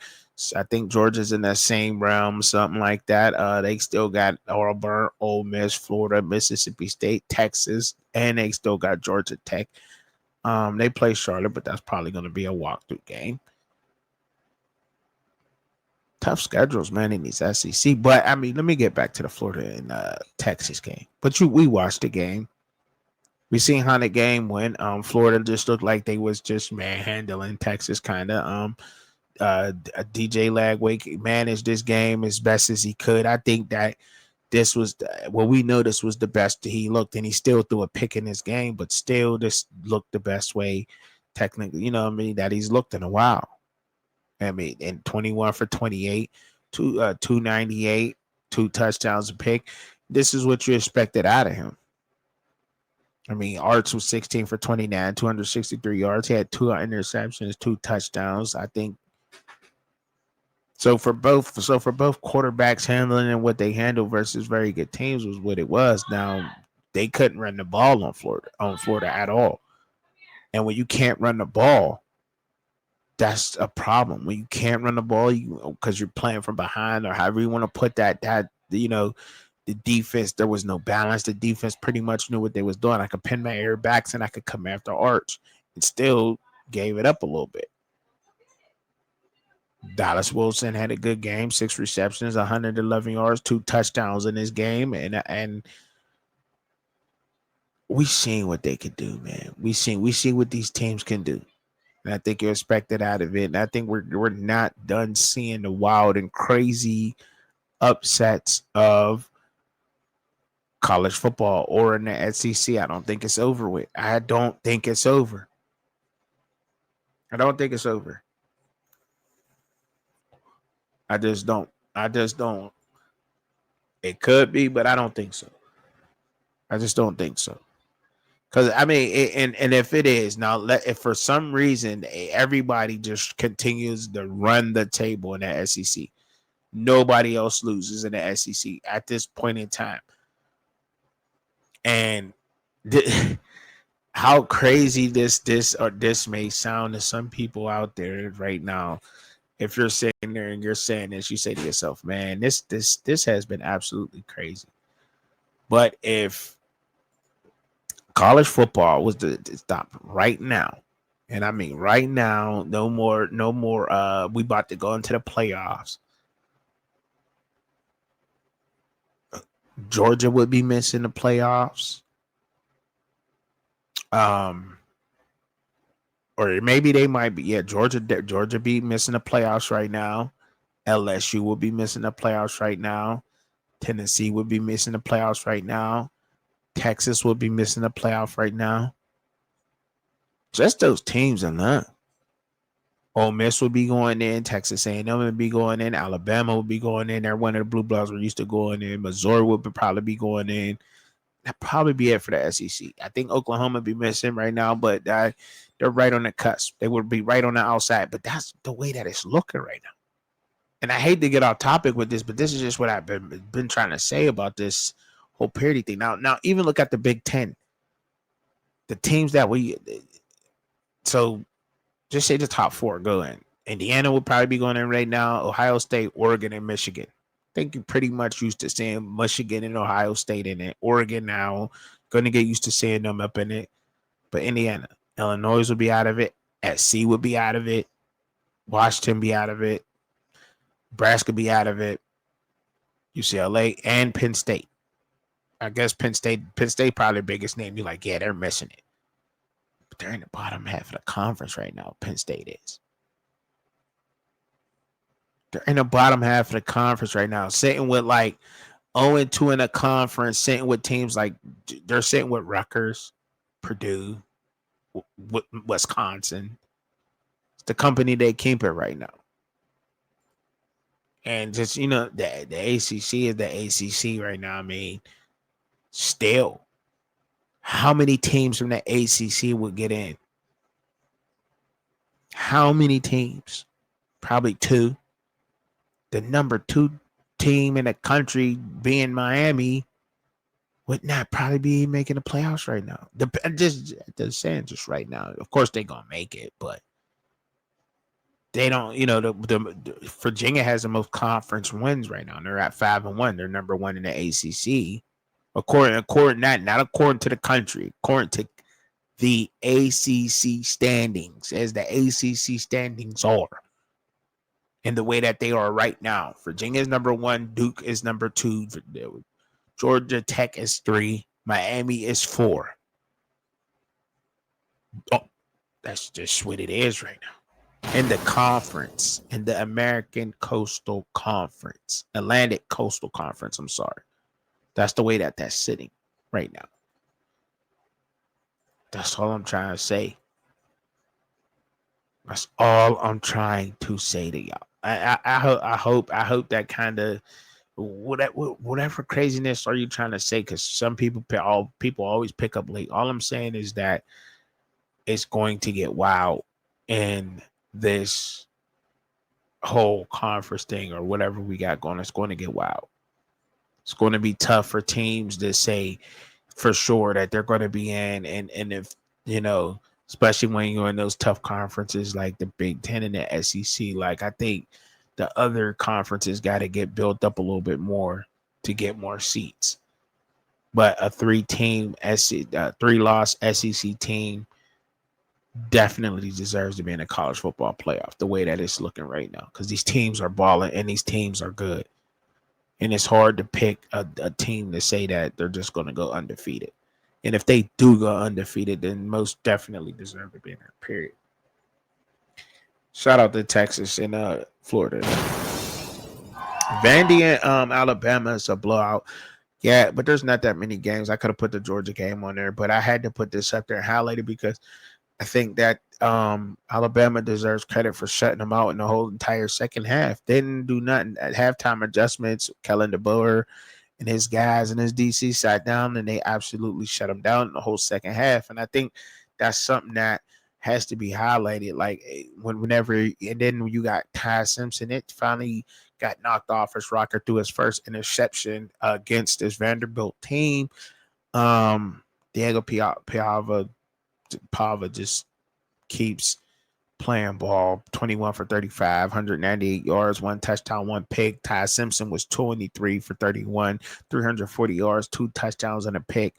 I think Georgia's in that same realm, something like that. They still got Auburn, Ole Miss, Florida, Mississippi State, Texas, and they still got Georgia Tech. They play Charlotte, but that's probably gonna be a walkthrough game. Tough schedules, man, in these SEC. But I mean, let me get back to the Florida and Texas game. But we watched the game. We seen how the game went. Florida just looked like they was just manhandling Texas, kind of. DJ Lagwake managed this game as best as he could. I think that we know this was the best he looked, and he still threw a pick in this game, but still this looked the best way, technically. You know what I mean? That he's looked in a while. I mean, and 21 for 28, 298, 2 touchdowns a pick. This is what you expected out of him. I mean, Arts was 16 for 29, 263 yards. He had 2 interceptions, 2 touchdowns. I think so for both quarterbacks handling and what they handle versus very good teams was what it was. Now they couldn't run the ball on Florida at all. And when you can't run the ball, that's a problem. When you can't run the ball, because you're playing from behind or however you want to put that the defense, there was no balance. The defense pretty much knew what they was doing. I could pin my air backs and I could come after Arch and still gave it up a little bit. Dallas Wilson had a good game, 6 receptions, 111 yards, 2 touchdowns in this game. And we seen what they could do, man. We see what these teams can do. And I think you're expected out of it. And I think we're not done seeing the wild and crazy upsets of college football or in the SEC. I don't think it's over with. I don't think it's over. I don't think it's over. I just don't. It could be, but I don't think so. I just don't think so. Because I mean, and if it is now, if for some reason everybody just continues to run the table in the SEC, nobody else loses in the SEC at this point in time. And how crazy this may sound to some people out there right now. If you're sitting there and you're saying this, you say to yourself, "Man, this has been absolutely crazy." But if college football was to stop right now, and I mean right now, no more. We about to go into the playoffs. Georgia would be missing the playoffs. Or maybe they might be. Yeah, Georgia be missing the playoffs right now. LSU will be missing the playoffs right now. Tennessee would be missing the playoffs right now. Texas would be missing the playoff right now. Just those teams alone. Ole Miss would be going in. Texas A&M would be going in. Alabama would be going in. They're one of the blue bloods we're used to going in. Missouri would probably be going in. That'd probably be it for the SEC. I think Oklahoma would be missing right now, but they're right on the cusp. They would be right on the outside. But that's the way that it's looking right now. And I hate to get off topic with this, but this is just what I've been trying to say about this whole parity thing. Now even look at the Big Ten. The teams that so just say the top four go in. Indiana will probably be going in right now. Ohio State, Oregon, and Michigan. I think you're pretty much used to seeing Michigan and Ohio State in it. Oregon now, going to get used to seeing them up in it. But Indiana, Illinois will be out of it. SC will be out of it. Washington be out of it. Nebraska be out of it. UCLA and Penn State. I guess Penn State probably the biggest name. You're like, yeah, they're missing it. But they're in the bottom half of the conference right now. Penn State is. They're in the bottom half of the conference right now, sitting with like 0-2 in the conference, sitting with teams like they're sitting with Rutgers, Purdue, Wisconsin. It's the company they keep it right now. And just, the ACC is the ACC right now. I mean, still, how many teams from the ACC would get in? How many teams? Probably 2. The number 2 team in the country being Miami would not probably be making the playoffs right now. Just saying, just right now. Of course, they're gonna make it, but they don't. The Virginia has the most conference wins right now. They're at 5-1. They're number 1 in the ACC. According not according to the country, according to the ACC standings, as the ACC standings are. In the way that they are right now. Virginia is number 1. Duke is number 2. Georgia Tech is 3. Miami is 4. Oh, that's just what it is right now. In the conference, in the American Coastal Conference, Atlantic Coastal Conference, I'm sorry. That's the way that that's sitting right now. That's all I'm trying to say. That's all I'm trying to say to y'all. I hope that kind of whatever craziness are you trying to say? Because some people always pick up late. All I'm saying is that it's going to get wild in this whole conference thing or whatever we got going. It's going to get wild. It's going to be tough for teams to say for sure that they're going to be in, and if especially when you're in those tough conferences like the Big Ten and the SEC. Like, I think the other conferences got to get built up a little bit more to get more seats. But a 3-loss SEC team definitely deserves to be in a college football playoff the way that it's looking right now, because these teams are balling and these teams are good. And it's hard to pick a team to say that they're just going to go undefeated. And if they do go undefeated, then most definitely deserve to be in there, period. Shout out to Texas and Florida. Vandy and Alabama is a blowout. Yeah, but there's not that many games. I could have put the Georgia game on there, but I had to put this up there and highlight it because I think that Alabama deserves credit for shutting them out in the whole entire second half. They didn't do nothing at halftime adjustments. Kellen DeBoer and his guys and his DC sat down and they absolutely shut them down in the whole second half. And I think that's something that has to be highlighted. Like whenever, and then when you got Ty Simpson, it finally got knocked off as Rocker threw his first interception against this Vanderbilt team. Diego Pava just keeps playing ball. 21 for 35, 198 yards, 1 touchdown, 1 pick. Ty Simpson was 23 for 31, 340 yards, 2 touchdowns and a pick.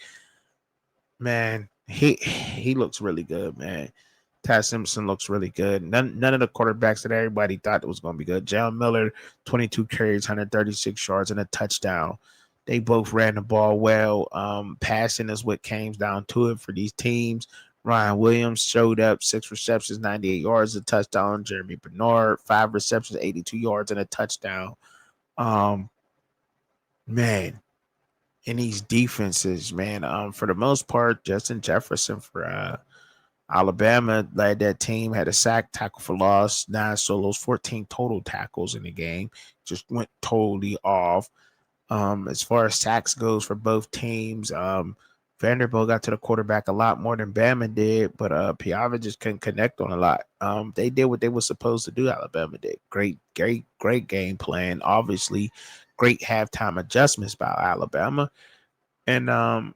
Man, he looks really good, man. Ty Simpson looks really good. None of the quarterbacks that everybody thought was going to be good. Jalen Miller, 22 carries, 136 yards, and a touchdown. They both ran the ball well. Passing is what came down to it for these teams. Ryan Williams showed up, 6 receptions, 98 yards, a touchdown. Jeremy Bernard, 5 receptions, 82 yards, and a touchdown. Man, in these defenses, man, for the most part, Justin Jefferson for Alabama led that team, had a sack, tackle for loss, 9 solos, 14 total tackles in the game. Just went totally off. As far as sacks goes for both teams, Vanderbilt got to the quarterback a lot more than Bama did, but Piava just couldn't connect on a lot. They did what they were supposed to do. Alabama did great game plan. Obviously, great halftime adjustments by Alabama, and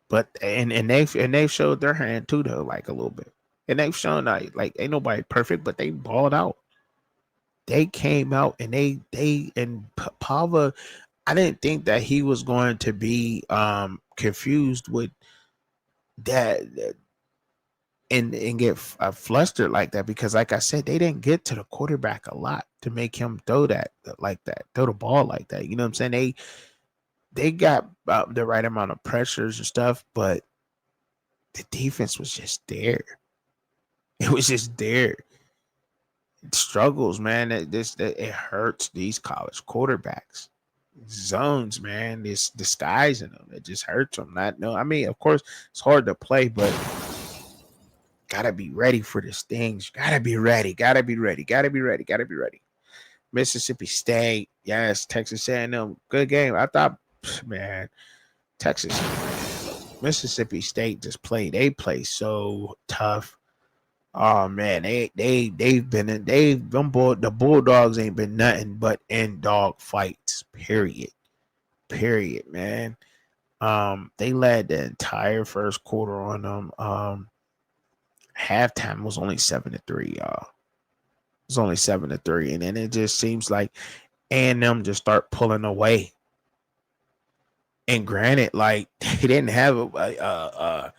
but they've showed their hand too though, like a little bit, and they've shown like ain't nobody perfect, but they balled out. They came out and Pava. I didn't think that he was going to be confused with that and get flustered like that, because like I said, they didn't get to the quarterback a lot to make him throw throw the ball like that. You know what I'm saying? They got the right amount of pressures and stuff, but the defense was just there. It was just there. It struggles, man. It hurts these college quarterbacks. Zones, man. This disguising them. It just hurts them. Not no. I mean, of course, it's hard to play, but gotta be ready for this things. Gotta be ready. Gotta be ready. Gotta be ready. Gotta be ready. Mississippi State, yes. Texas A&M, good game. I thought, man, Texas, Mississippi State just played. They play so tough. Oh man, they've been in the Bulldogs ain't been nothing but in dog fights. Period, man. They led the entire first quarter on them. Halftime was only 7-3, y'all. It was only 7-3, and then it just seems like A&M just start pulling away. And granted, like they didn't have a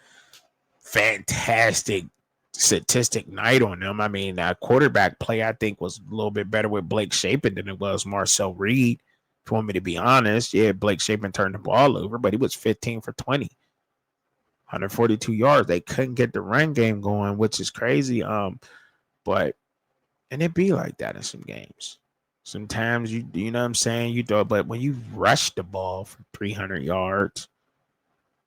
fantastic statistic night on them. I mean, quarterback play I think was a little bit better with Blake Shapen than it was Marcel Reed. If you want me to be honest, yeah, Blake Shapen turned the ball over, but he was 15 for 20, 142 yards. They couldn't get the run game going, which is crazy. But and it be like that in some games. Sometimes you know what I'm saying, you do, but when you rush the ball for 300 yards,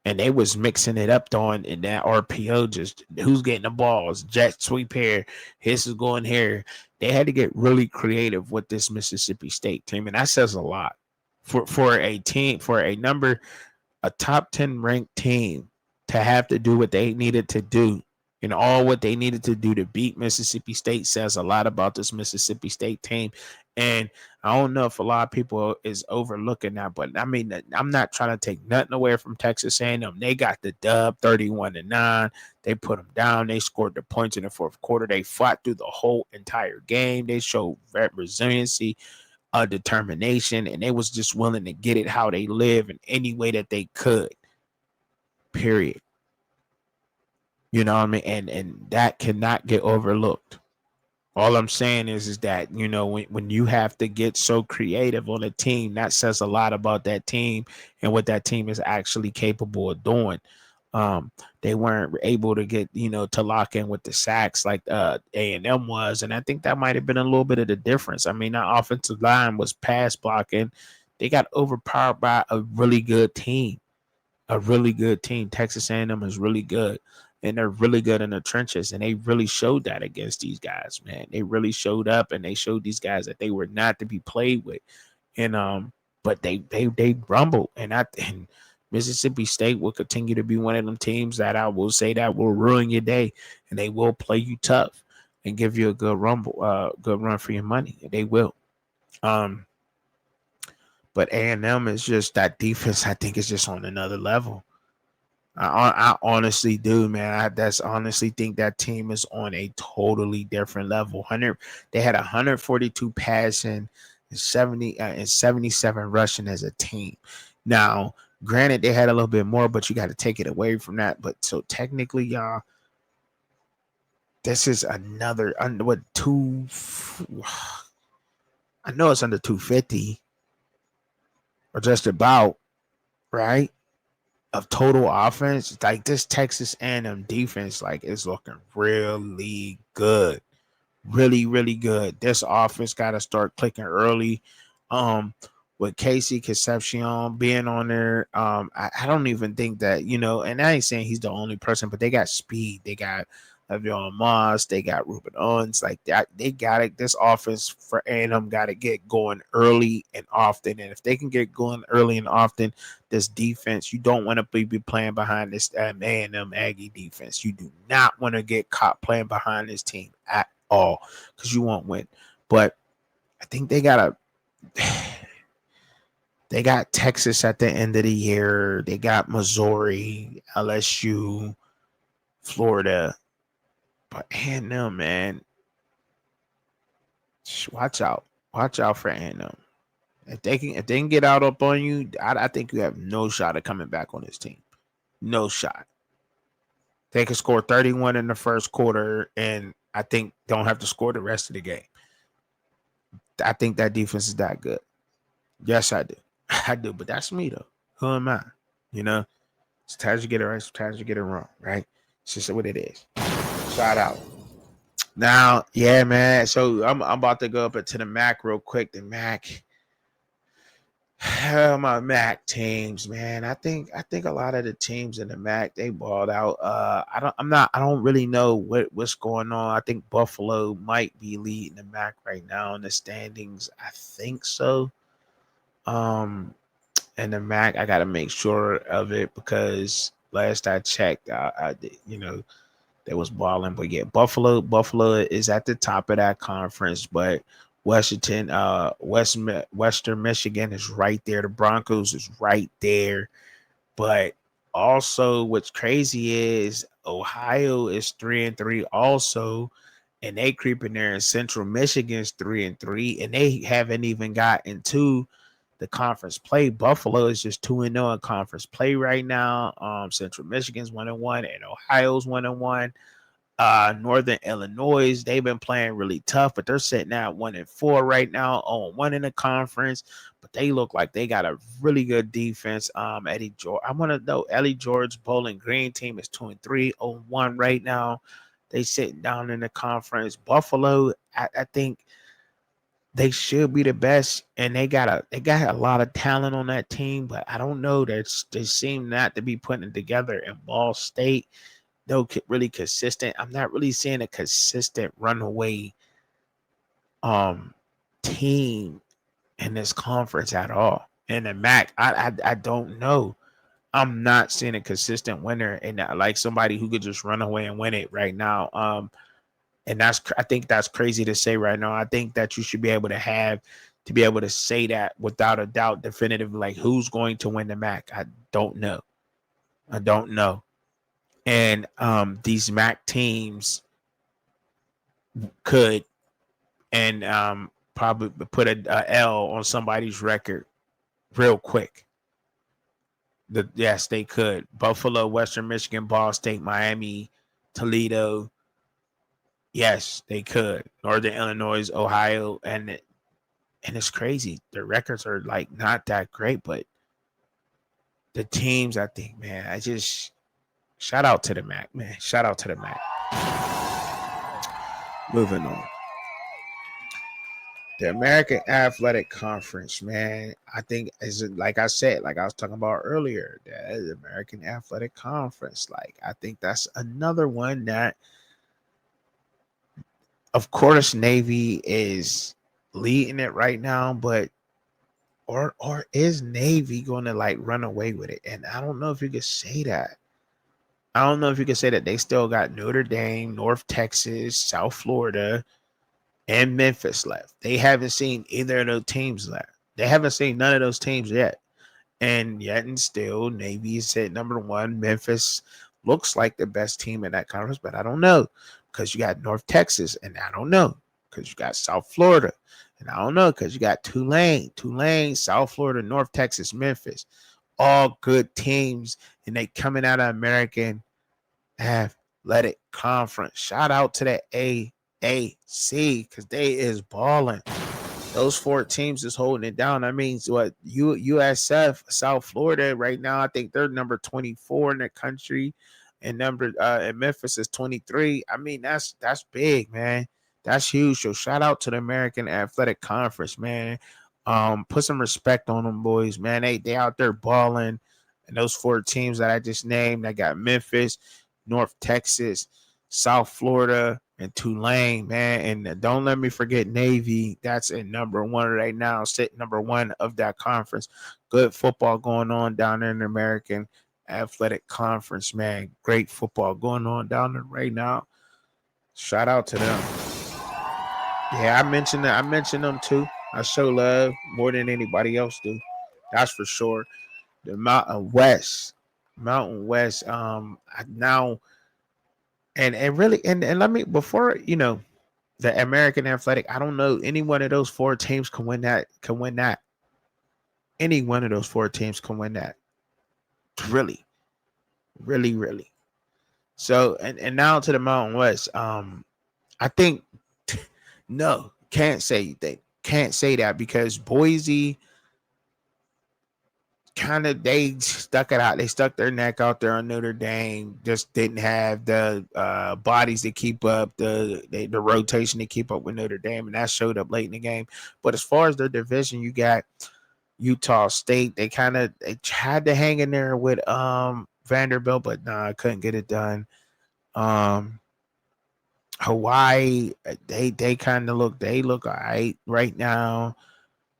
and they was mixing it up throwing in that RPO, just who's getting the balls, jet sweep here, his is going here. They had to get really creative with this Mississippi State team, and that says a lot for a team, for a top 10 ranked team to have to do what they needed to do. And all what they needed to do to beat Mississippi State says a lot about this Mississippi State team. And I don't know if a lot of people is overlooking that, but I mean, I'm not trying to take nothing away from Texas A&M. They got the dub, 31-9. They put them down. They scored the points in the fourth quarter. They fought through the whole entire game. They showed resiliency, determination, and they was just willing to get it how they live in any way that they could. Period. You know what I mean? And that cannot get overlooked. All I'm saying is that, you know, when you have to get so creative on a team, that says a lot about that team and what that team is actually capable of doing. They weren't able to get, you know, to lock in with the sacks like A&M was. And I think that might have been a little bit of the difference. I mean, that offensive line was pass blocking. They got overpowered by a really good team. A really good team. Texas A&M is really good. And they're really good in the trenches, and they really showed that against these guys, man. They really showed up, and they showed these guys that they were not to be played with. And but they rumbled, and Mississippi State will continue to be one of them teams that I will say that will ruin your day, and they will play you tough and give you a good good run for your money. They will. But A&M is just that defense. I think is just on another level. I honestly do, man. That's honestly think that team is on a totally different level. They had 142 passing and 77 rushing as a team. Now, granted, they had a little bit more, but you got to take it away from that. But so technically, y'all, this is another under what two? I know it's under 250 or just about, right? Of total offense, like this Texas A&M defense, like is looking really good, really good. This offense got to start clicking early. with Casey Concepcion being on there. I don't even think that, and I ain't saying he's the only person, but they got speed. They got Le'Veon Moss. They got Ruben Owens. Like that, they got it. This offense for A&M got to get going early and often. And if they can get going early and often, this defense, you don't want to be playing behind this A&M Aggie defense. You do not want to get caught playing behind this team at all because you won't win. But I think they got to. They got Texas at the end of the year. They got Missouri, LSU, Florida. But A&M, man, watch out. Watch out for A&M. If they can get out up on you, I think you have no shot of coming back on this team. No shot. They can score 31 in the first quarter, and I think don't have to score the rest of the game. I think that defense is that good. Yes, I do. I do, but that's me though. Who am I? Sometimes you get it right, sometimes you get it wrong, right? It's just what it is. Shout out. Now, yeah, man. So I'm about to go up into the MAC real quick. The MAC, my MAC teams, man. I think a lot of the teams in the MAC they balled out. I don't really know what's going on. I think Buffalo might be leading the MAC right now in the standings. I think so. And the MAC, I got to make sure of it because last I checked, I they was balling. But yeah, Buffalo is at the top of that conference, but Western Michigan is right there. The Broncos is right there. But also, what's crazy is Ohio is 3-3 also, and they creeping there. And Central Michigan's 3-3, and they haven't even got into the conference play. Buffalo is just 2-0 in conference play right now. Central Michigan's 1-1, and Ohio's 1-1. Northern Illinois, they've been playing really tough, but they're sitting at 1-4 right now, on 1 in the conference. But they look like they got a really good defense. Eddie George, I want to know Eddie George Bowling Green team is 2-3 on 1 right now. They sitting down in the conference. Buffalo, I think they should be the best, and they got a lot of talent on that team, but I don't know. They seem not to be putting it together. In Ball State, they're really consistent. I'm not really seeing a consistent runaway team in this conference at all. In the MAC, I don't know. I'm not seeing a consistent winner and like somebody who could just run away and win it right now. And I think that's crazy to say right now. I think that you should be able to say that without a doubt, definitive, like who's going to win the MAC. I don't know. And these MAC teams could and probably put a L on somebody's record real quick. Yes, they could. Buffalo, Western Michigan, Ball State, Miami, Toledo. Yes, they could. Northern Illinois, Ohio, and it's crazy. Their records are like not that great, but the teams, I think, man, I just shout out to the MAC, man. Shout out to the MAC. Moving on. The American Athletic Conference, man. I think is like I said, like I was talking about earlier, the American Athletic Conference. Like I think that's another one that, of course, Navy is leading it right now, but or is Navy going to like run away with it? And I don't know if you could say that. I don't know if you could say that. They still got Notre Dame, North Texas, South Florida, and Memphis left. They haven't seen either of those teams left. They haven't seen none of those teams yet. And yet and still, Navy is at number 1. Memphis looks like the best team in that conference, but I don't know because you got North Texas, and I don't know because you got South Florida, and I don't know because you got Tulane, South Florida, North Texas, Memphis, all good teams, and they coming out of American Athletic Conference. Shout out to the AAC because they is balling. Those 4 teams is holding it down. That means what? USF, South Florida, right now, I think they're number 24 in the country, and and Memphis is 23. I mean, that's big, man. That's huge. So shout out to the American Athletic Conference, man. Put some respect on them boys, man. They out there balling. And those four teams that I just named, I got Memphis, North Texas, South Florida, and Tulane, man. And don't let me forget Navy. That's at number one right now, sitting number one of that conference. Good football going on down there in the American Athletic Conference, man. Great football going on down there right now. Shout out to them. Yeah, I mentioned that. I mentioned them too. I show love more than anybody else do. That's for sure. The Mountain West. Now and really and let me before the American Athletic. I don't know any one of those four teams can win that. Can win that. Any one of those four teams can win that. Really, really, really. So and now to the Mountain West. I think no, can't say that. Can't say that because Boise kind of they stuck it out. They stuck their neck out there on Notre Dame. Just didn't have the bodies to keep up the rotation to keep up with Notre Dame, and that showed up late in the game. But as far as their division, you got Utah State. They had to hang in there with Vanderbilt, but nah, couldn't get it done. Um, Hawaii, they kind of look all right now.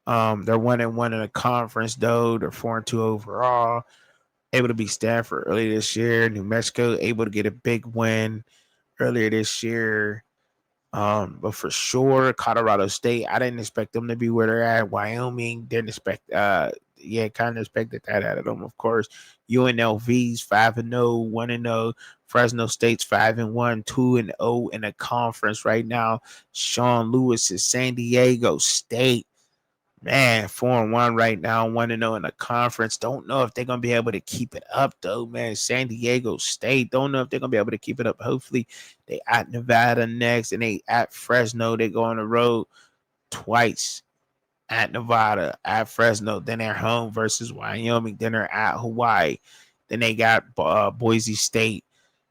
They're 1-1 in the conference though. They're 4-2 overall. Able to beat Stanford earlier this year. New Mexico able to get a big win earlier this year. But for sure, Colorado State, I didn't expect them to be where they're at. Wyoming didn't expect kind of expected that out of them, of course. UNLV's 5-0, 1-0. Fresno State's 5-1, 2-0 in the conference right now. Sean Lewis is San Diego State. Man, 4-1 right now, 1-0 in the conference. Don't know if they're gonna be able to keep it up though, man. San Diego State, don't know if they're gonna be able to keep it up. Hopefully, they at Nevada next, and they at Fresno. They go on the road twice at Nevada, at Fresno. Then they're home versus Wyoming. Then they're at Hawaii. Then they got Boise State,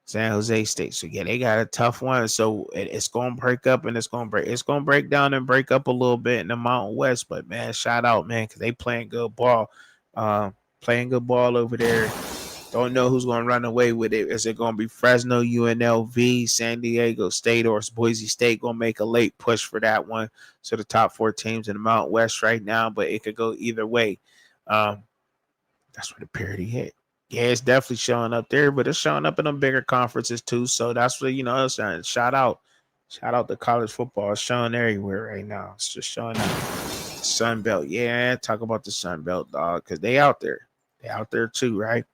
San Jose State. So yeah, they got a tough one. So it's gonna break up and it's gonna break down and break up a little bit in the Mountain West. But man, shout out, man, because they playing good ball. Playing good ball over there. Don't know who's gonna run away with it. Is it gonna be Fresno, UNLV, San Diego State, or is Boise State gonna make a late push for that one? So the top four teams in the Mountain West right now, but it could go either way. That's where the parity hit. Yeah, it's definitely showing up there, but it's showing up in them bigger conferences too. So that's what it's saying. Shout out to college football. It's showing everywhere right now. It's just showing up. Sun Belt, yeah. Talk about the Sun Belt, dog, because they out there. They out there too, right?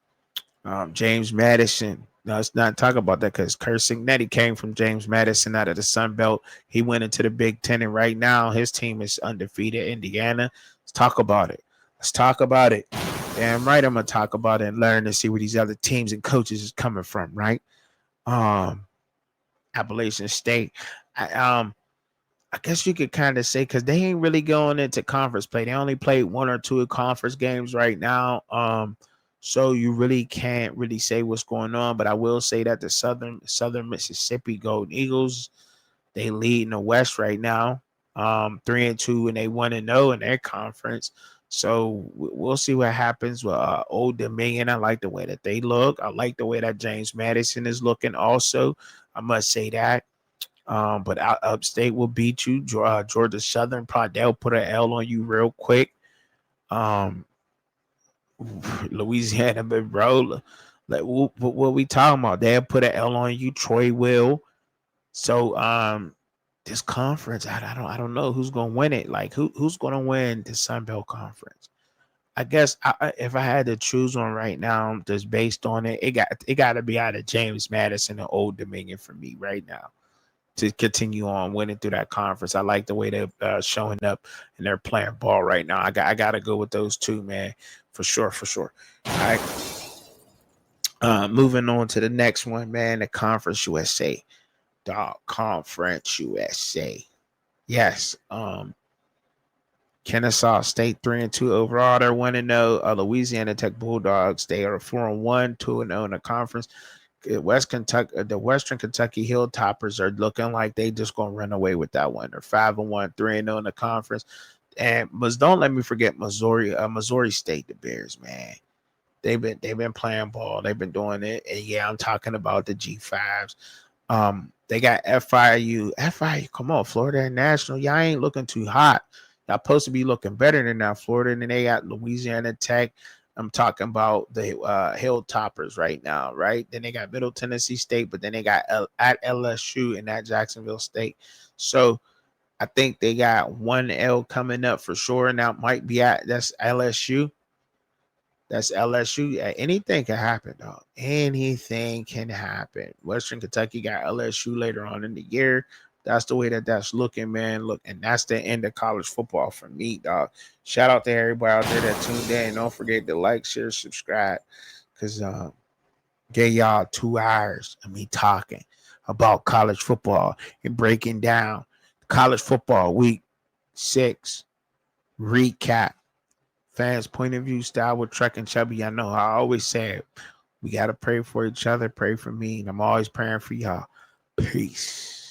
James Madison. No, let's not talk about that because Kurt Signetti came from James Madison out of the Sun Belt. He went into the Big Ten, and right now his team is undefeated. Indiana. Let's talk about it. Let's talk about it. Damn right, I'm gonna talk about it and learn to see where these other teams and coaches is coming from, right? Appalachian State. I guess you could kind of say because they ain't really going into conference play. They only played one or two conference games right now. So you really can't really say what's going on. But I will say that the Southern Mississippi Golden Eagles, they lead in the West right now. 3-2, and they 1-0 in their conference. So we'll see what happens with Old Dominion. I like the way that they look. I like the way that James Madison is looking. Also, I must say that. But Upstate will beat you. Georgia Southern, probably they'll put an L on you real quick. Louisiana, bro, like what we talking about? They'll put an L on you. Troy will. So this conference, I don't know who's gonna win it. Like who's gonna win the Sun Belt Conference? I guess if I had to choose one right now, just based on it, it got to be out of James Madison and Old Dominion for me right now to continue on winning through that conference. I like the way they're showing up and they're playing ball right now. I got to go with those two, man, for sure, for sure. All right. Moving on to the next one, man, the Conference USA. Dog, Conference USA. Yes. Kennesaw State 3-2 overall. They're 1-0. Louisiana Tech Bulldogs. They are 4-1, 2-0 in the conference. West Kentucky, the Western Kentucky Hilltoppers are looking like they just gonna run away with that one. They're 5-1, 3-0 in the conference. And don't let me forget Missouri State, the Bears, man. They've been playing ball. They've been doing it. And yeah, I'm talking about the G5s. They got FIU. FIU, come on, Florida National. Y'all ain't looking too hot. Y'all supposed to be looking better than that, Florida. And then they got Louisiana Tech. I'm talking about the Hilltoppers right now, right? Then they got Middle Tennessee State, but then they got at LSU and at Jacksonville State. So I think they got one L coming up for sure, and that might be that's LSU. That's LSU. Yeah, anything can happen, dog. Anything can happen. Western Kentucky got LSU later on in the year. That's the way that's looking, man. Look, and that's the end of college football for me, dog. Shout out to everybody out there that tuned in. Don't forget to like, share, subscribe, because get y'all 2 hours of me talking about college football and breaking down college football week 6 recap. Fans' point of view style with Truckin Chubbzy. I know I always say it. We got to pray for each other, pray for me, and I'm always praying for y'all. Peace.